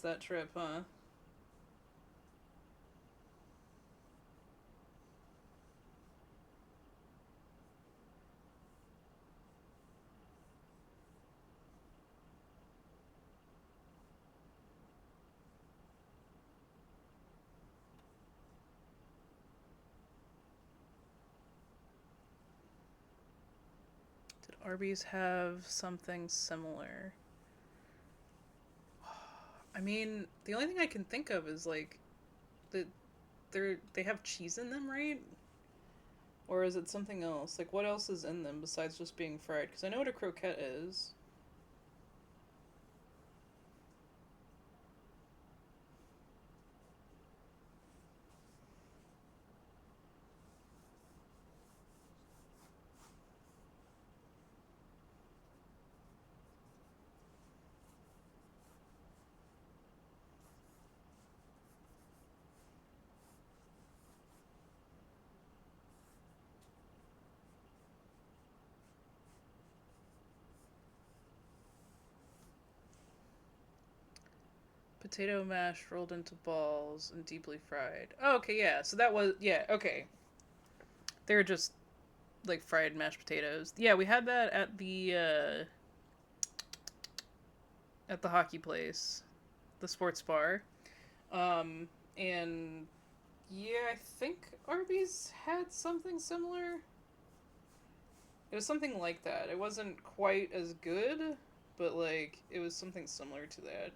that trip, huh? Did Arby's have something similar? I mean, the only thing I can think of is like the they have cheese in them, right? Or is it something else? Like what else is in them besides just being fried? Because I know what a croquette is. Potato mash rolled into balls and deeply fried. Oh, okay, yeah. So that was yeah, okay. They're just like fried mashed potatoes. Yeah, we had that at the hockey place, the sports bar. And yeah, I think Arby's had something similar. It was something like that. It wasn't quite as good, but like it was something similar to that.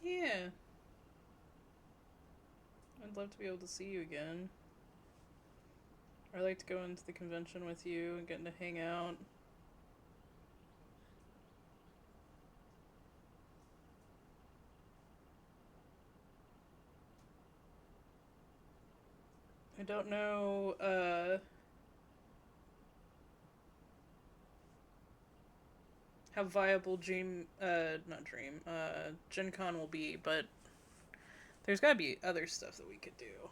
Yeah, I'd love to be able to see you again. I'd like to go into the convention with you and get to hang out. I don't know how viable Gen Con will be, but there's gotta be other stuff that we could do.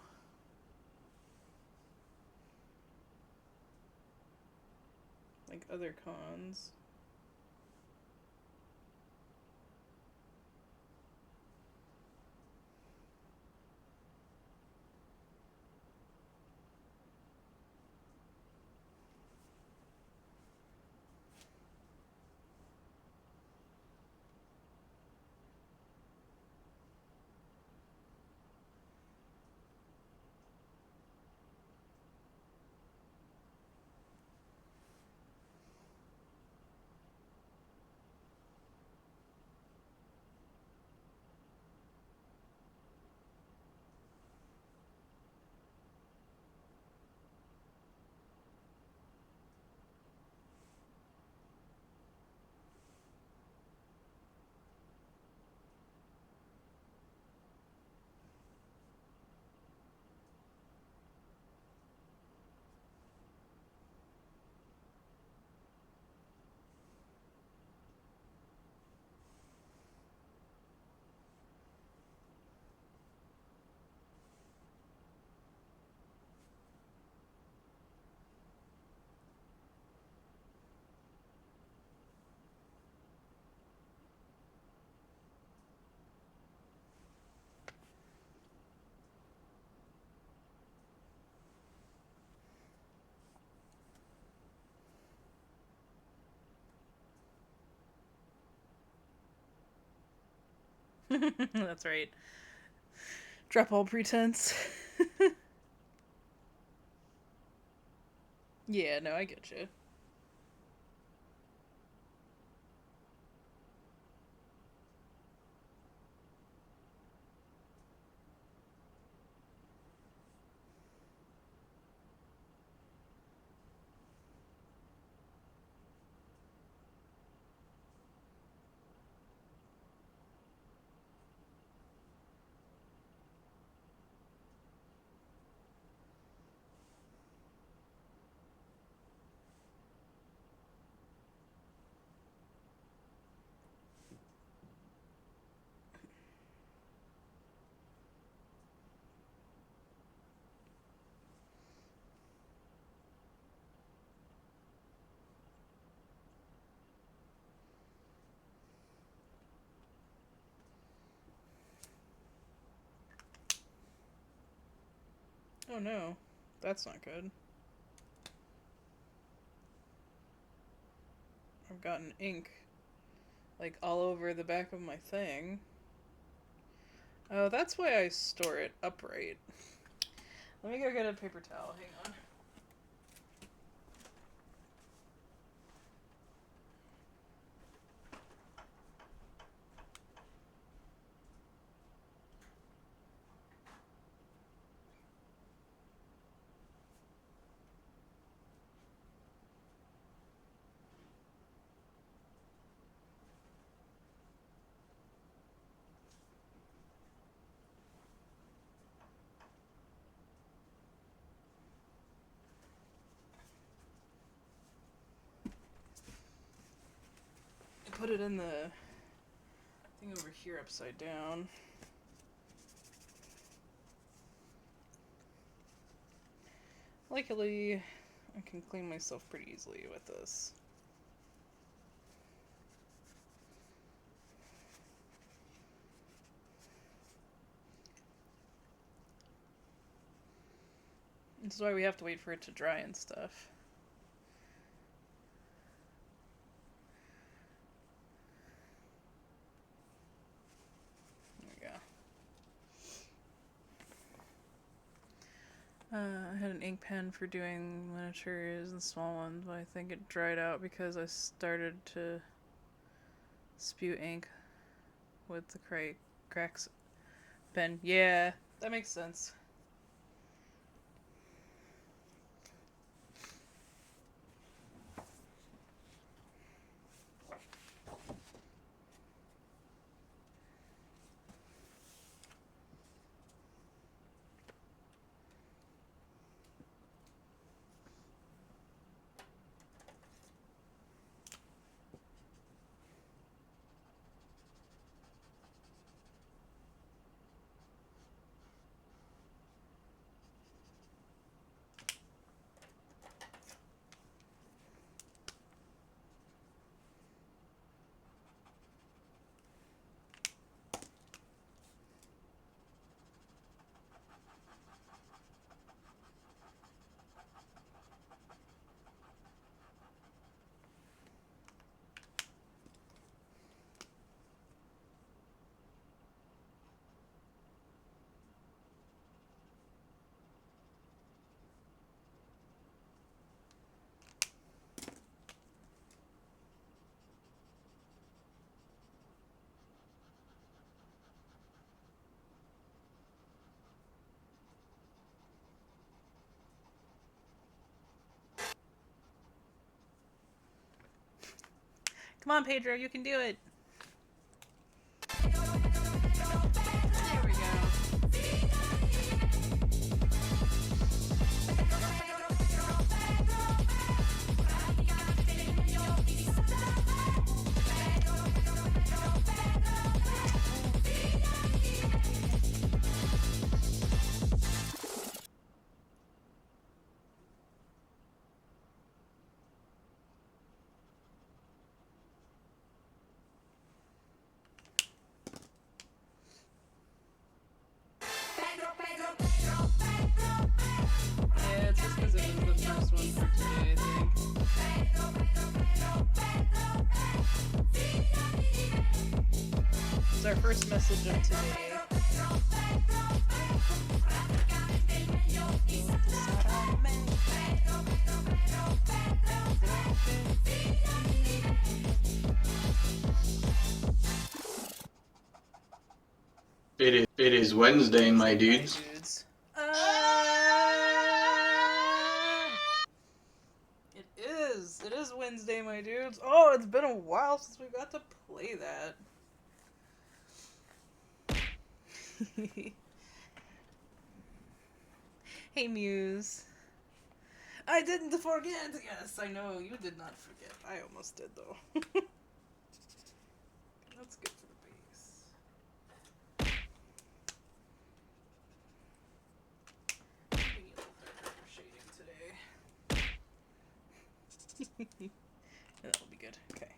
Like other cons. That's right. Drop all pretense. Yeah, no, I get you. Oh no, that's not good. I've gotten ink like all over the back of my thing. Oh, that's why I store it upright. Let me go get a paper towel. Hang on. Put it in the thing over here upside down. Luckily, I can clean myself pretty easily with this. This is why we have to wait for it to dry and stuff. There we go. I had an ink pen for doing miniatures and small ones, but I think it dried out because I started to spew ink with the cracks pen. Yeah, that makes sense. Come on, Pedro, you can do it. There we go. is our first message of today. It is Wednesday, my dudes. It is Wednesday, my dudes. Oh, it's been a while since we got to play that. Hey, Muse. I didn't forget. Yes, I know you did not forget. I almost did, though. That's good for the base. We need a little darker shading today. That'll be good. Okay.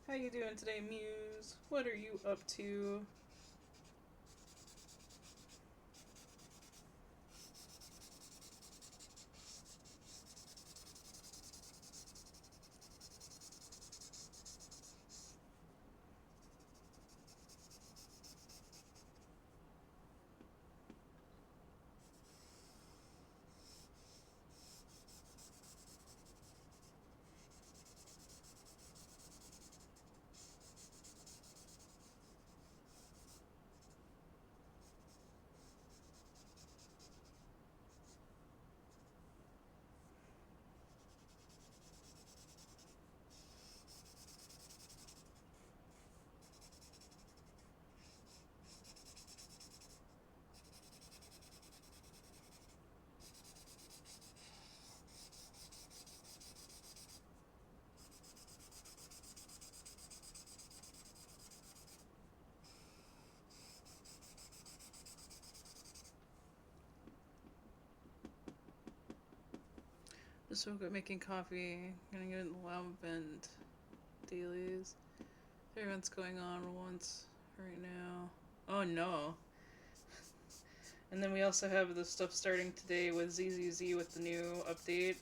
How you doing today, Muse? What are you up to? Just woke up making coffee. Gonna get in the lab and dailies. Everyone's going on once right now. Oh no. And then we also have the stuff starting today with ZZZ with the new update.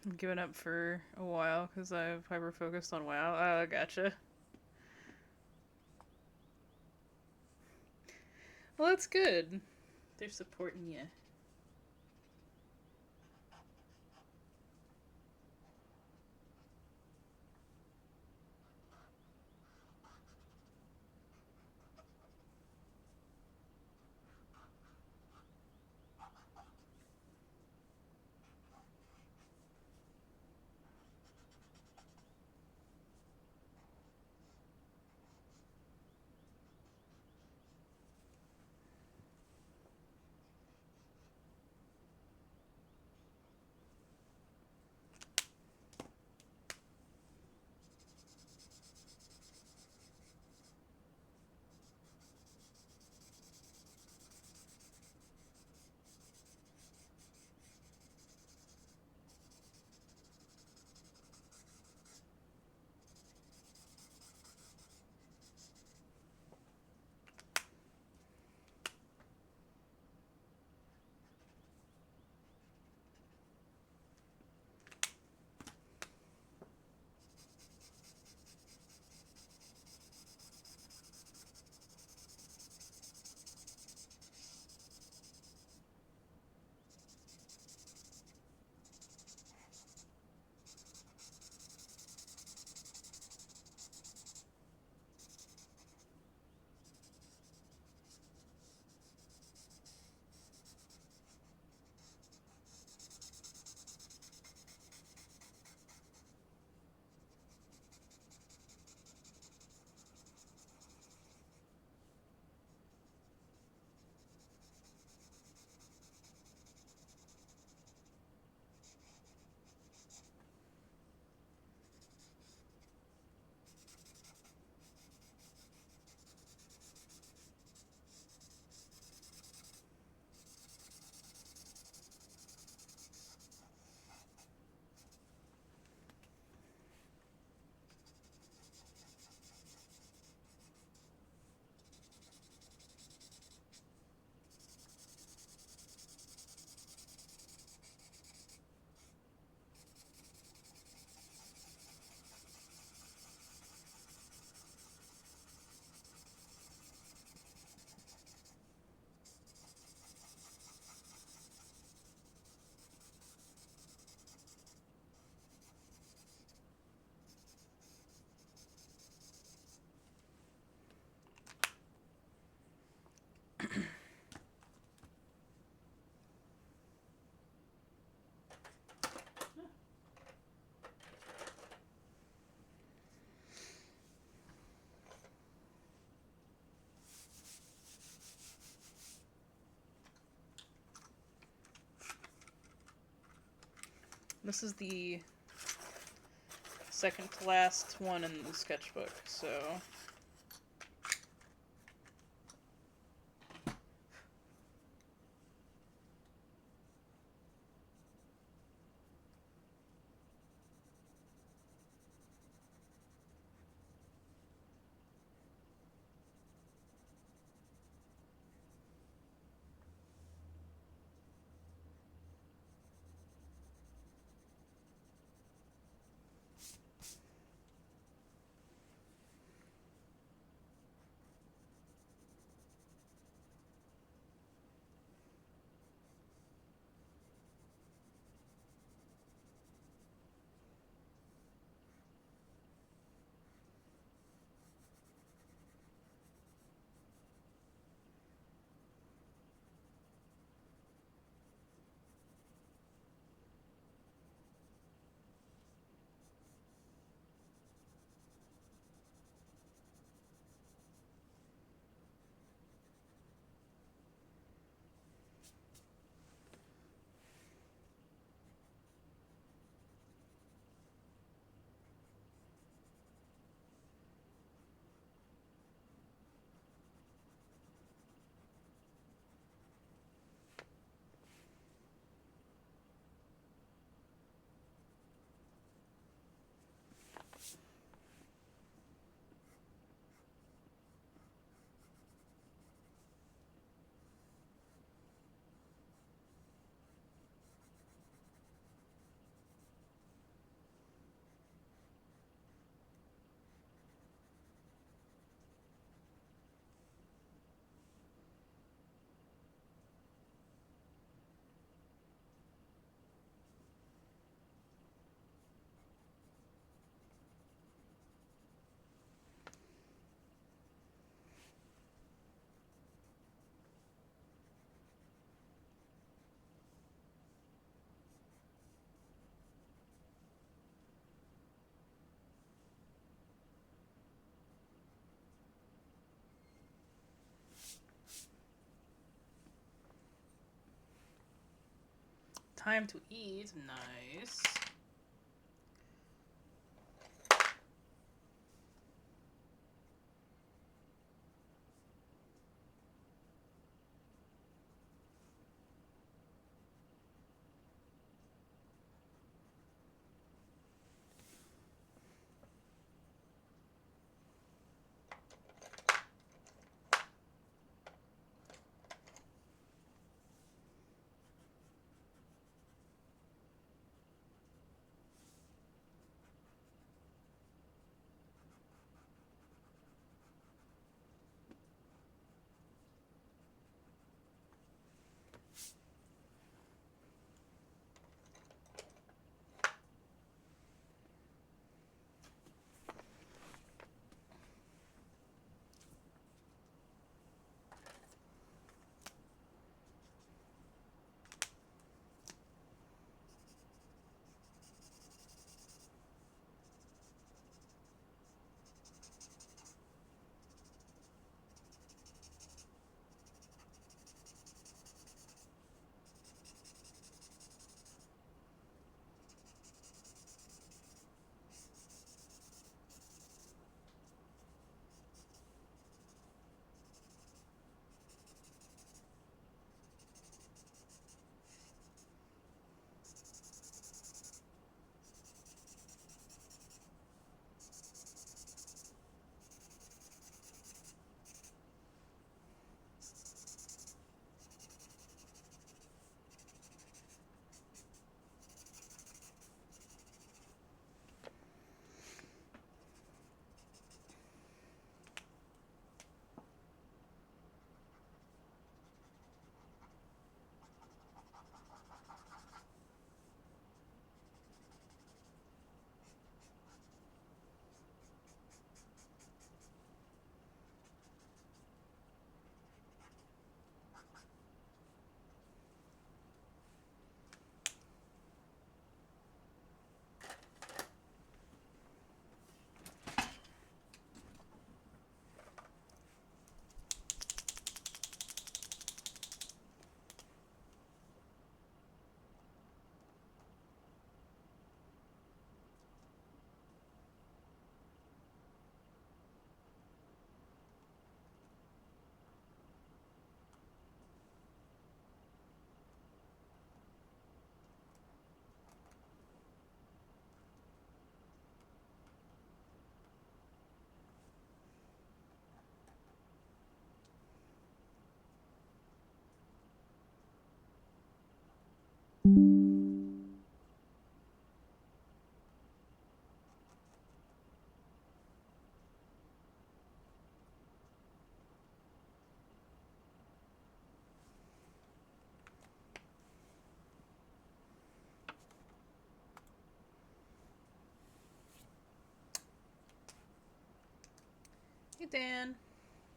I'm giving up for a while because I've hyper focused on WoW. Gotcha. Well, that's good. They're supporting you. This is the second to last one in the sketchbook, so... Time to eat. Nice. Hey Dan,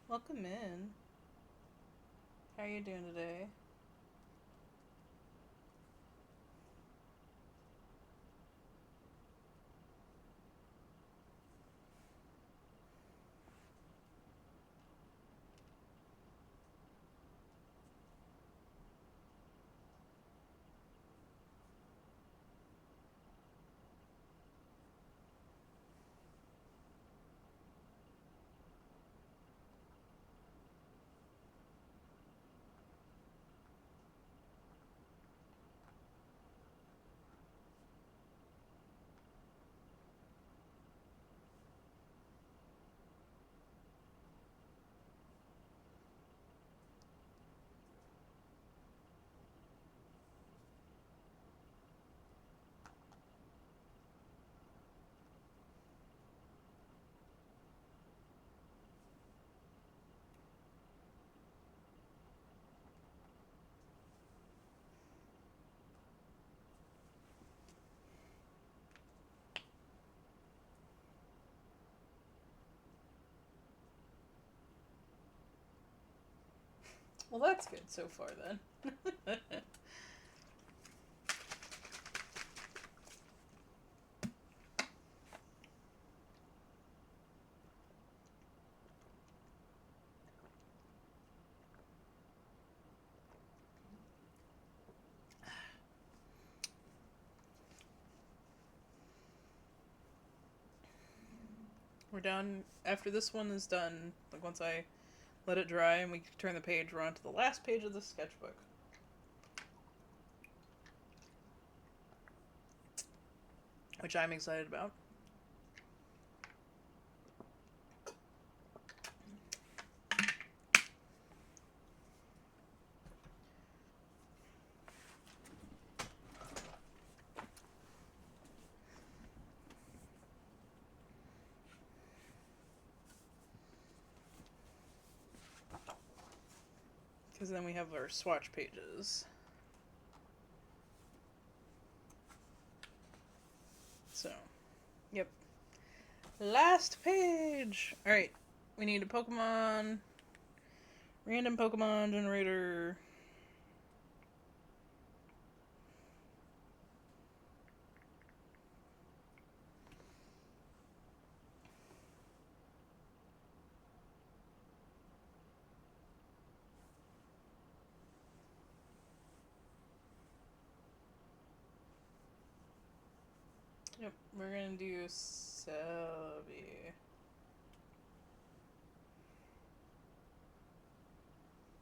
welcome in. How are you doing today? Well, that's good so far then. We're done. After this one is done, like once I let it dry and we turn the page, we're on to the last page of the sketchbook. Which I'm excited about. Because then we have our swatch pages. So, yep. Last page! Alright, we need a Pokemon. Random Pokemon generator. Yep, we're gonna do Selby.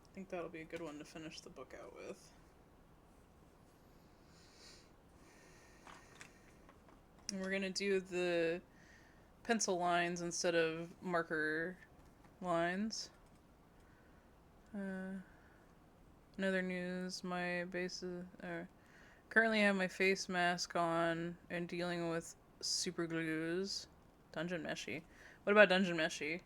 I think that'll be a good one to finish the book out with. And we're gonna do the pencil lines instead of marker lines. Another news, my bases currently have my face mask on and dealing with super glues. Dungeon Meshy. What about Dungeon Meshy?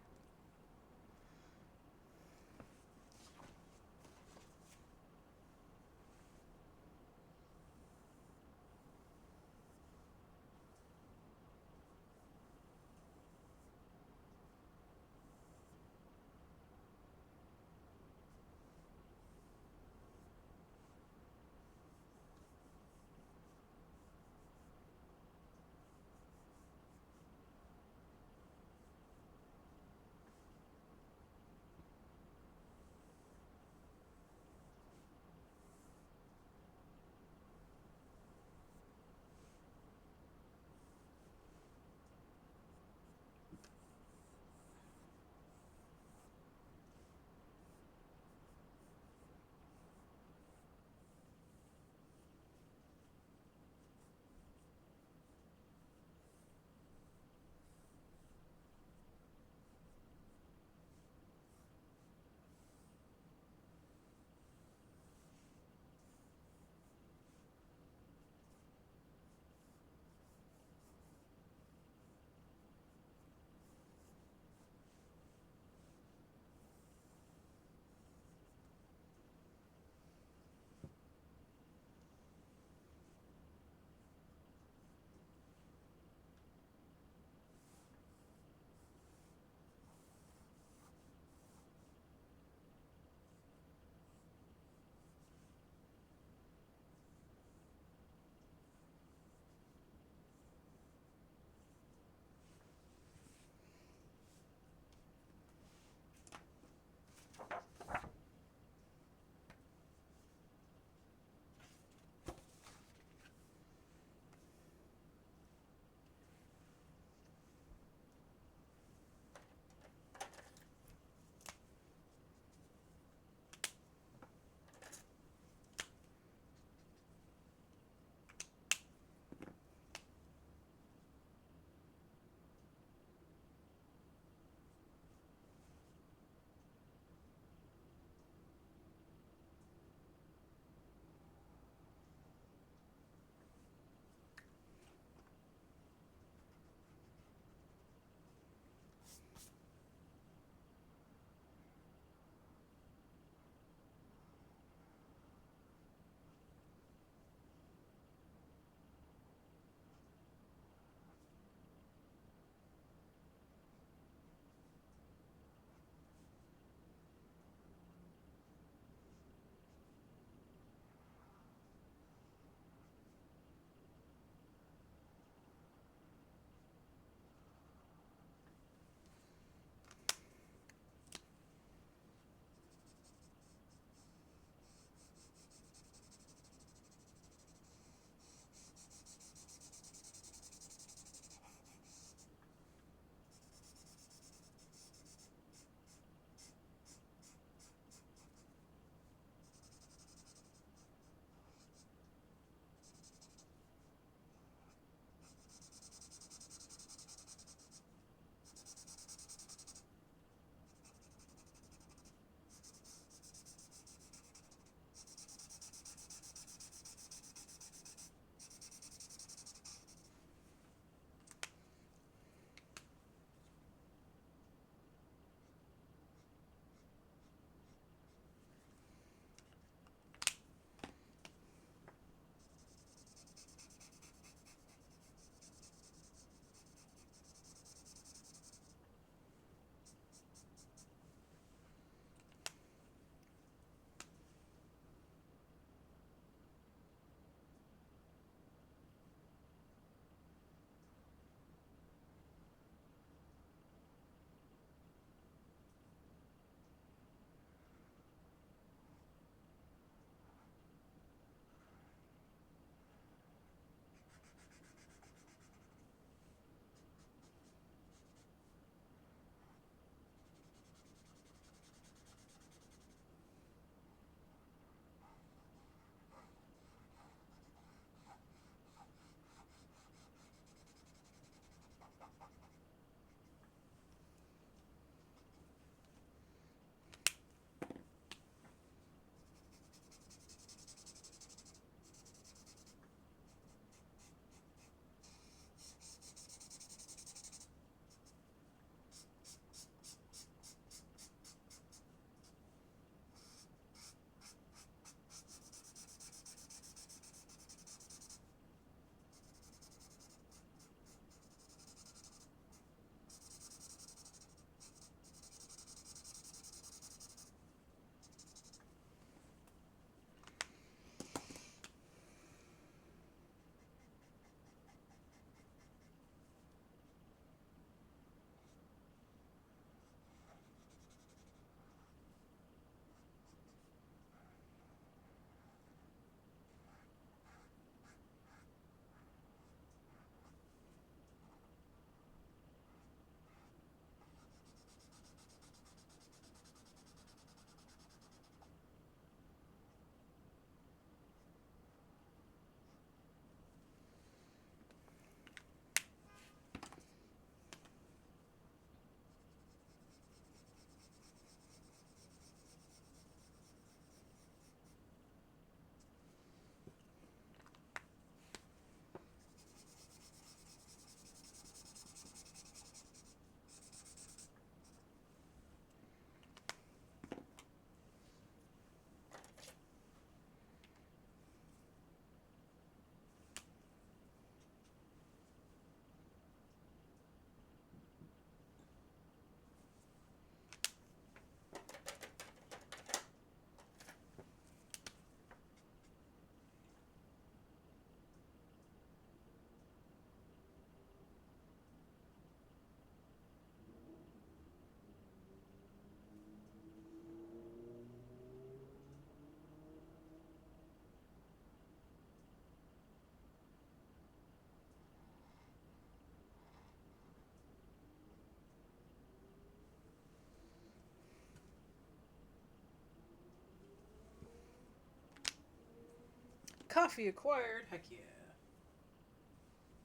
Coffee acquired. Heck yeah.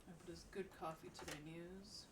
I put his good coffee today news.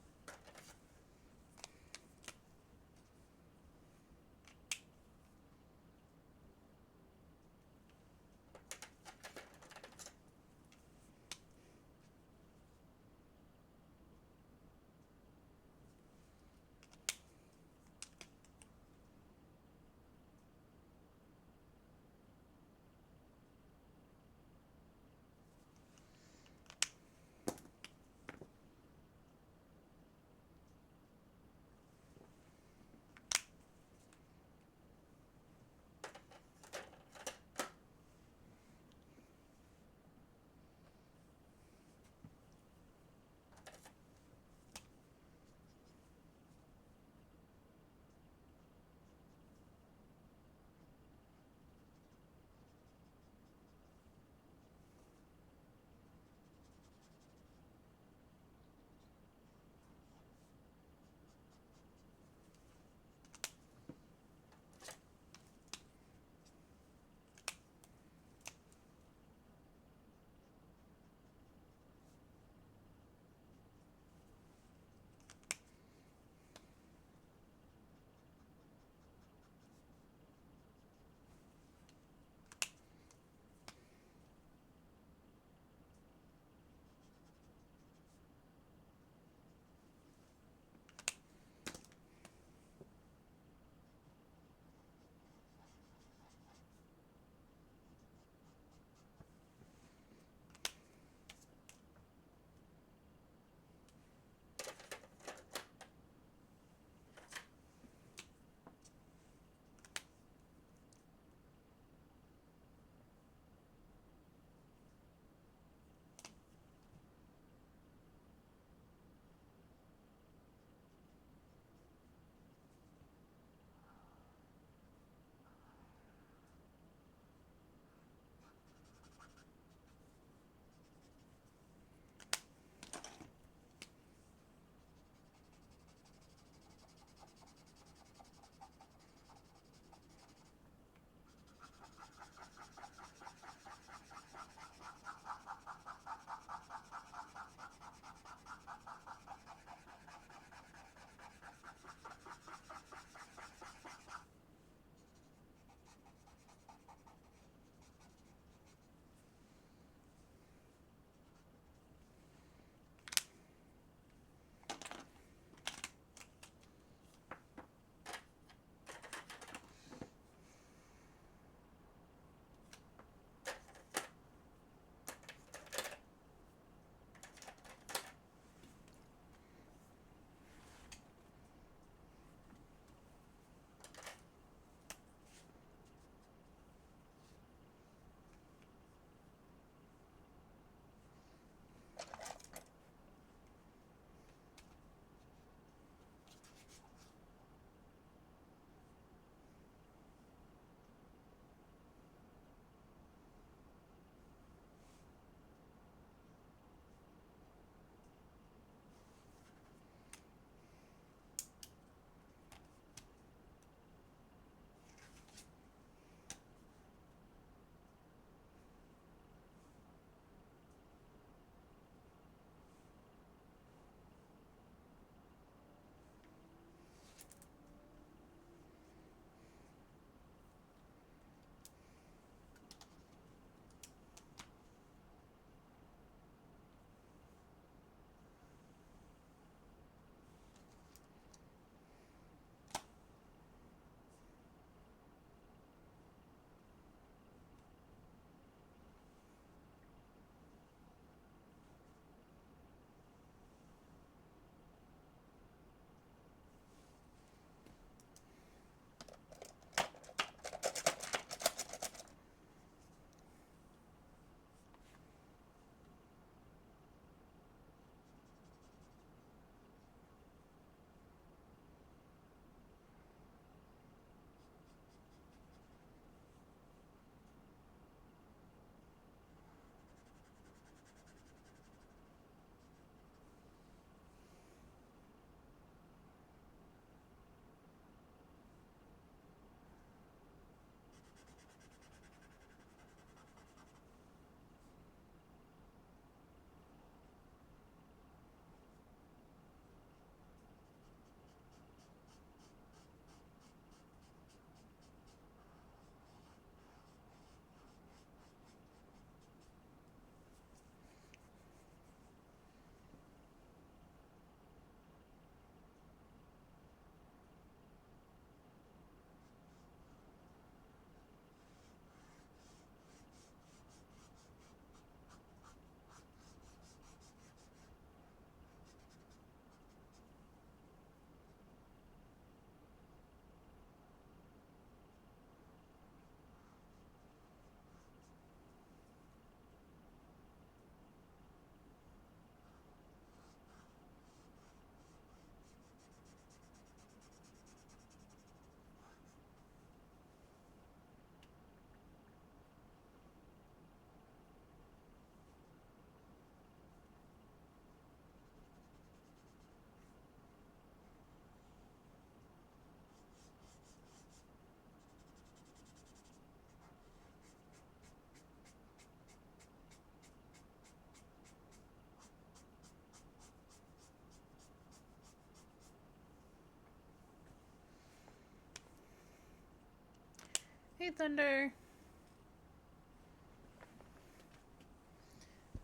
Hey, Thunder.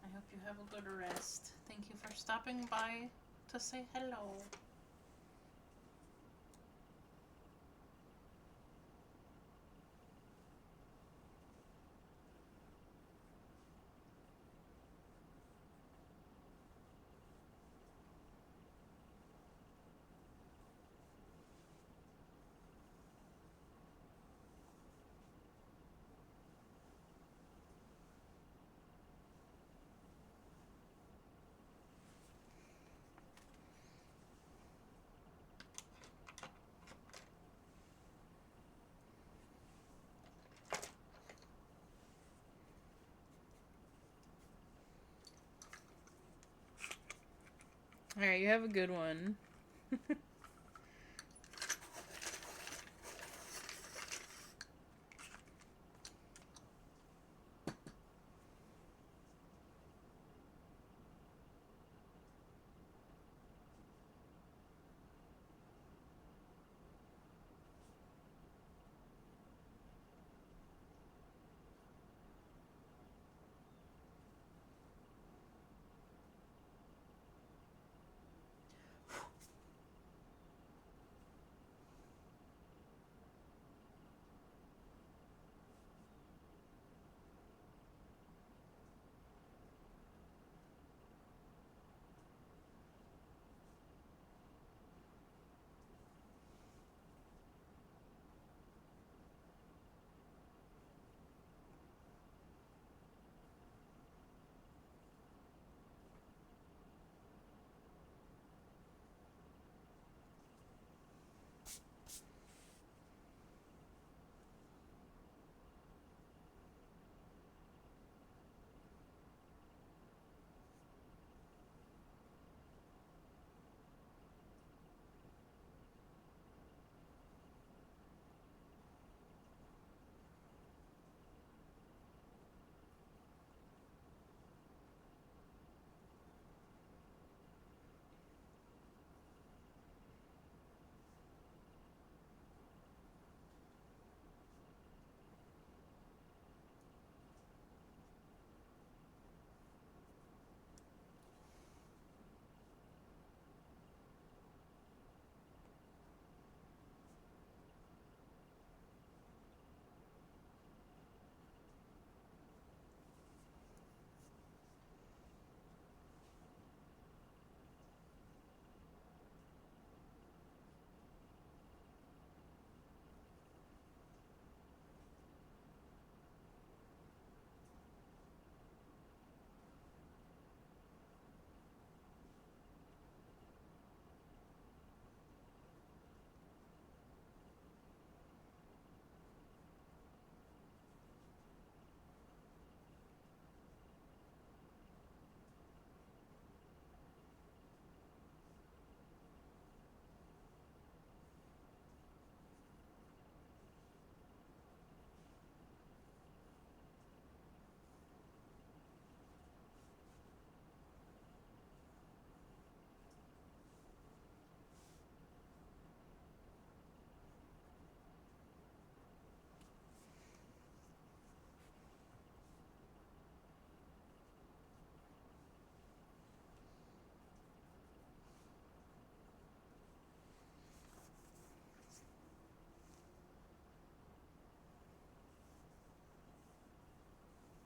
I hope you have a good rest. Thank you for stopping by to say hello. Alright, you have a good one.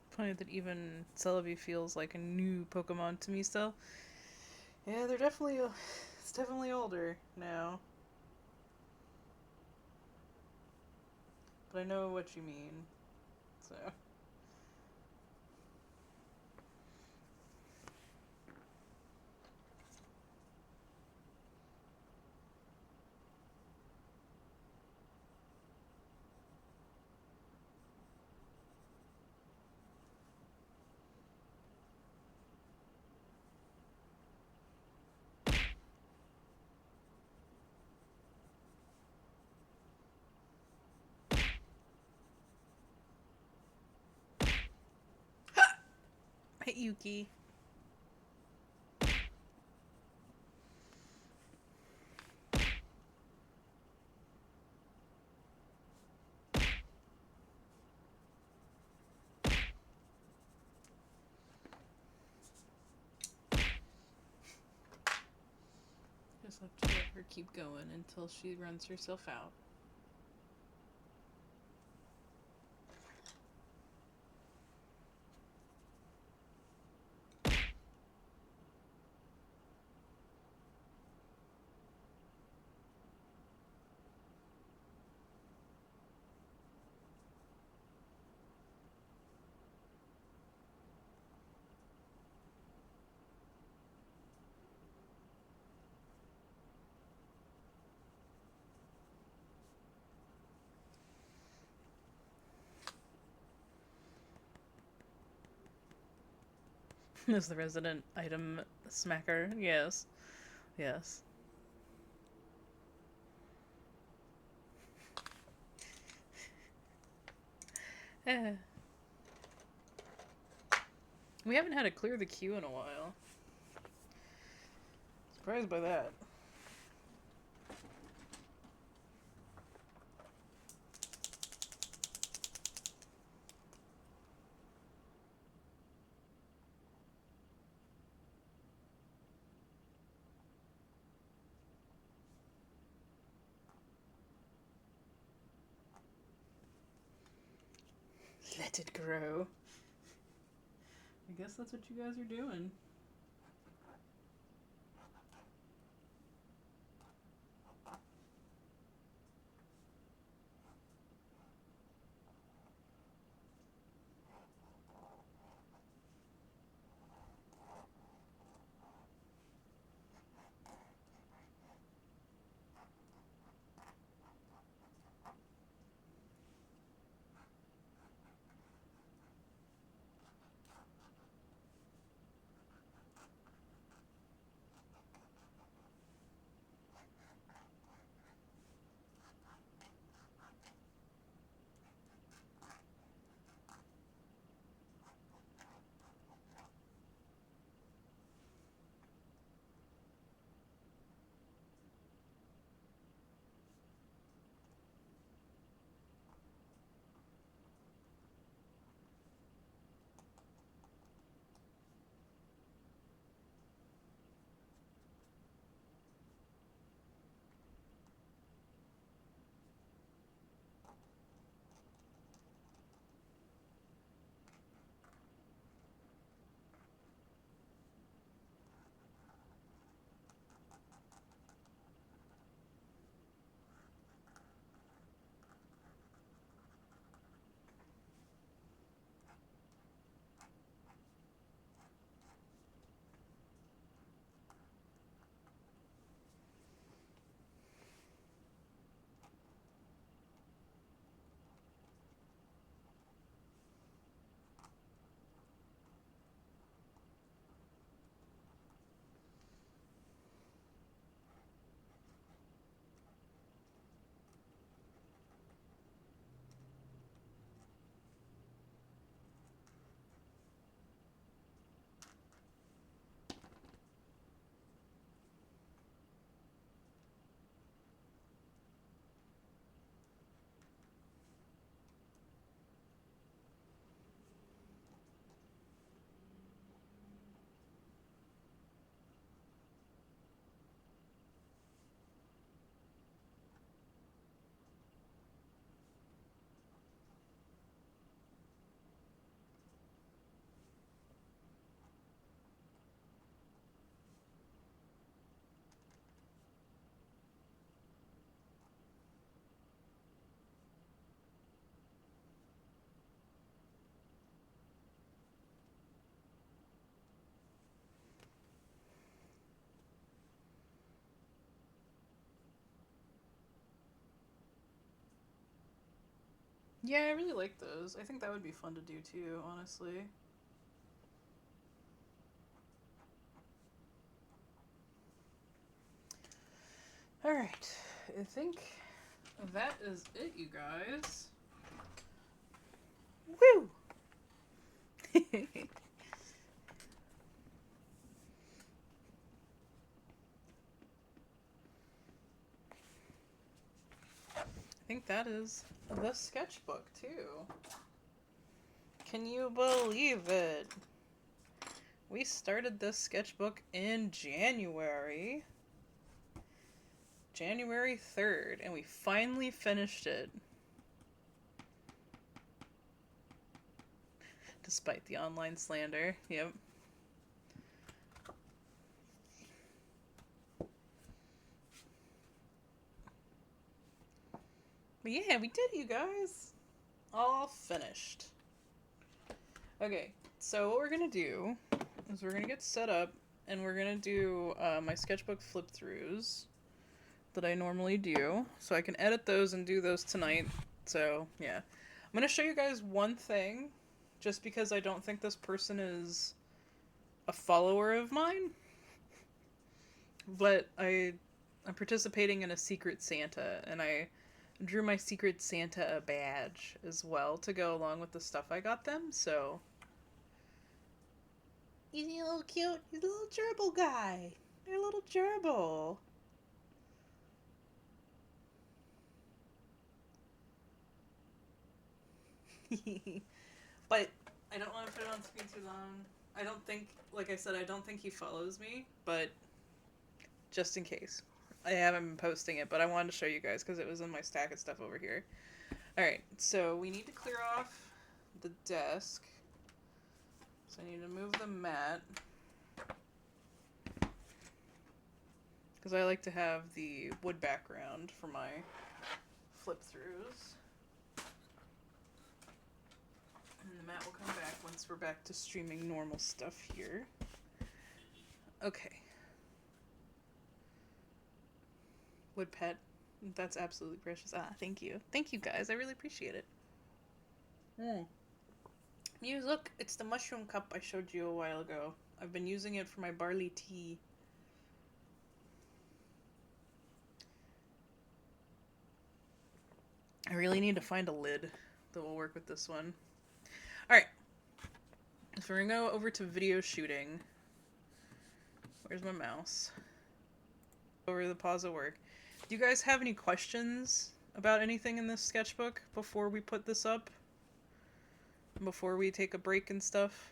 Funny that even Celebi feels like a new Pokemon to me still. Yeah, they're definitely... It's definitely older now. But I know what you mean. So... Hey, Yuki. just have to let her keep going until she runs herself out. Is the resident item smacker? Yes. Yes. Eh. We haven't had to clear the queue in a while. Surprised by that. Let it grow. I guess that's what you guys are doing. Yeah, I really like those. I think that would be fun to do too, honestly. Alright, I think that is it, you guys. Woo! I think that is the sketchbook, too. Can you believe it? We started this sketchbook in January. January 3rd, and we finally finished it. Despite the online slander. Yep. But yeah, we did it, you guys. All finished. Okay, so what we're gonna do is we're gonna get set up, and we're gonna do my sketchbook flip-throughs that I normally do, so I can edit those and do those tonight. So yeah, I'm gonna show you guys one thing, just because I don't think this person is a follower of mine, but I'm participating in a Secret Santa, and I drew my Secret Santa a badge as well to go along with the stuff I got them, so... He's a little cute, he's a little gerbil guy. They're a little gerbil. But I don't want to put it on screen too long. I don't think, like I said, I don't think he follows me, but just in case. I haven't been posting it, but I wanted to show you guys because it was in my stack of stuff over here. Alright, so we need to clear off the desk. So I need to move the mat. Because I like to have the wood background for my flip-throughs. And the mat will come back once we're back to streaming normal stuff here. Okay. Wood pet. That's absolutely precious. Ah, thank you. Thank you, guys. I really appreciate it. Muse, look, it's the mushroom cup I showed you a while ago. I've been using it for my barley tea. I really need to find a lid that will work with this one. Alright. So we're gonna go over to video shooting. Where's my mouse? Over the Paws at work. Do you guys have any questions about anything in this sketchbook before we put this up? Before we take a break and stuff?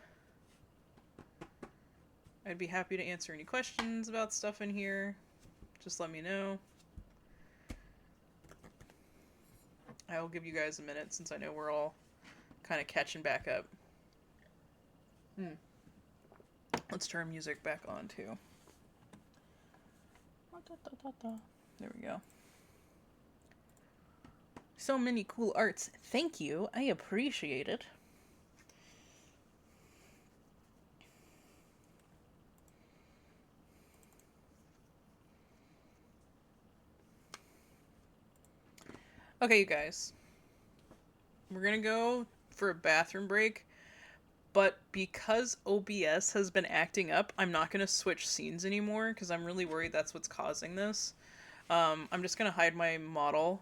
I'd be happy to answer any questions about stuff in here. Just let me know. I will give you guys a minute since I know we're all kind of catching back up. Let's turn music back on too. There we go. So many cool arts. Thank you. I appreciate it. Okay, you guys. We're gonna go for a bathroom break, but because OBS has been acting up, I'm not gonna switch scenes anymore because I'm really worried that's what's causing this. I'm just gonna hide my model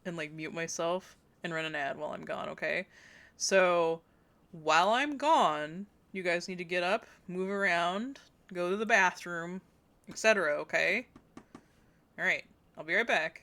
and like mute myself and run an ad while I'm gone, okay? So while I'm gone, you guys need to get up, move around, go to the bathroom, etc., okay? Alright, I'll be right back.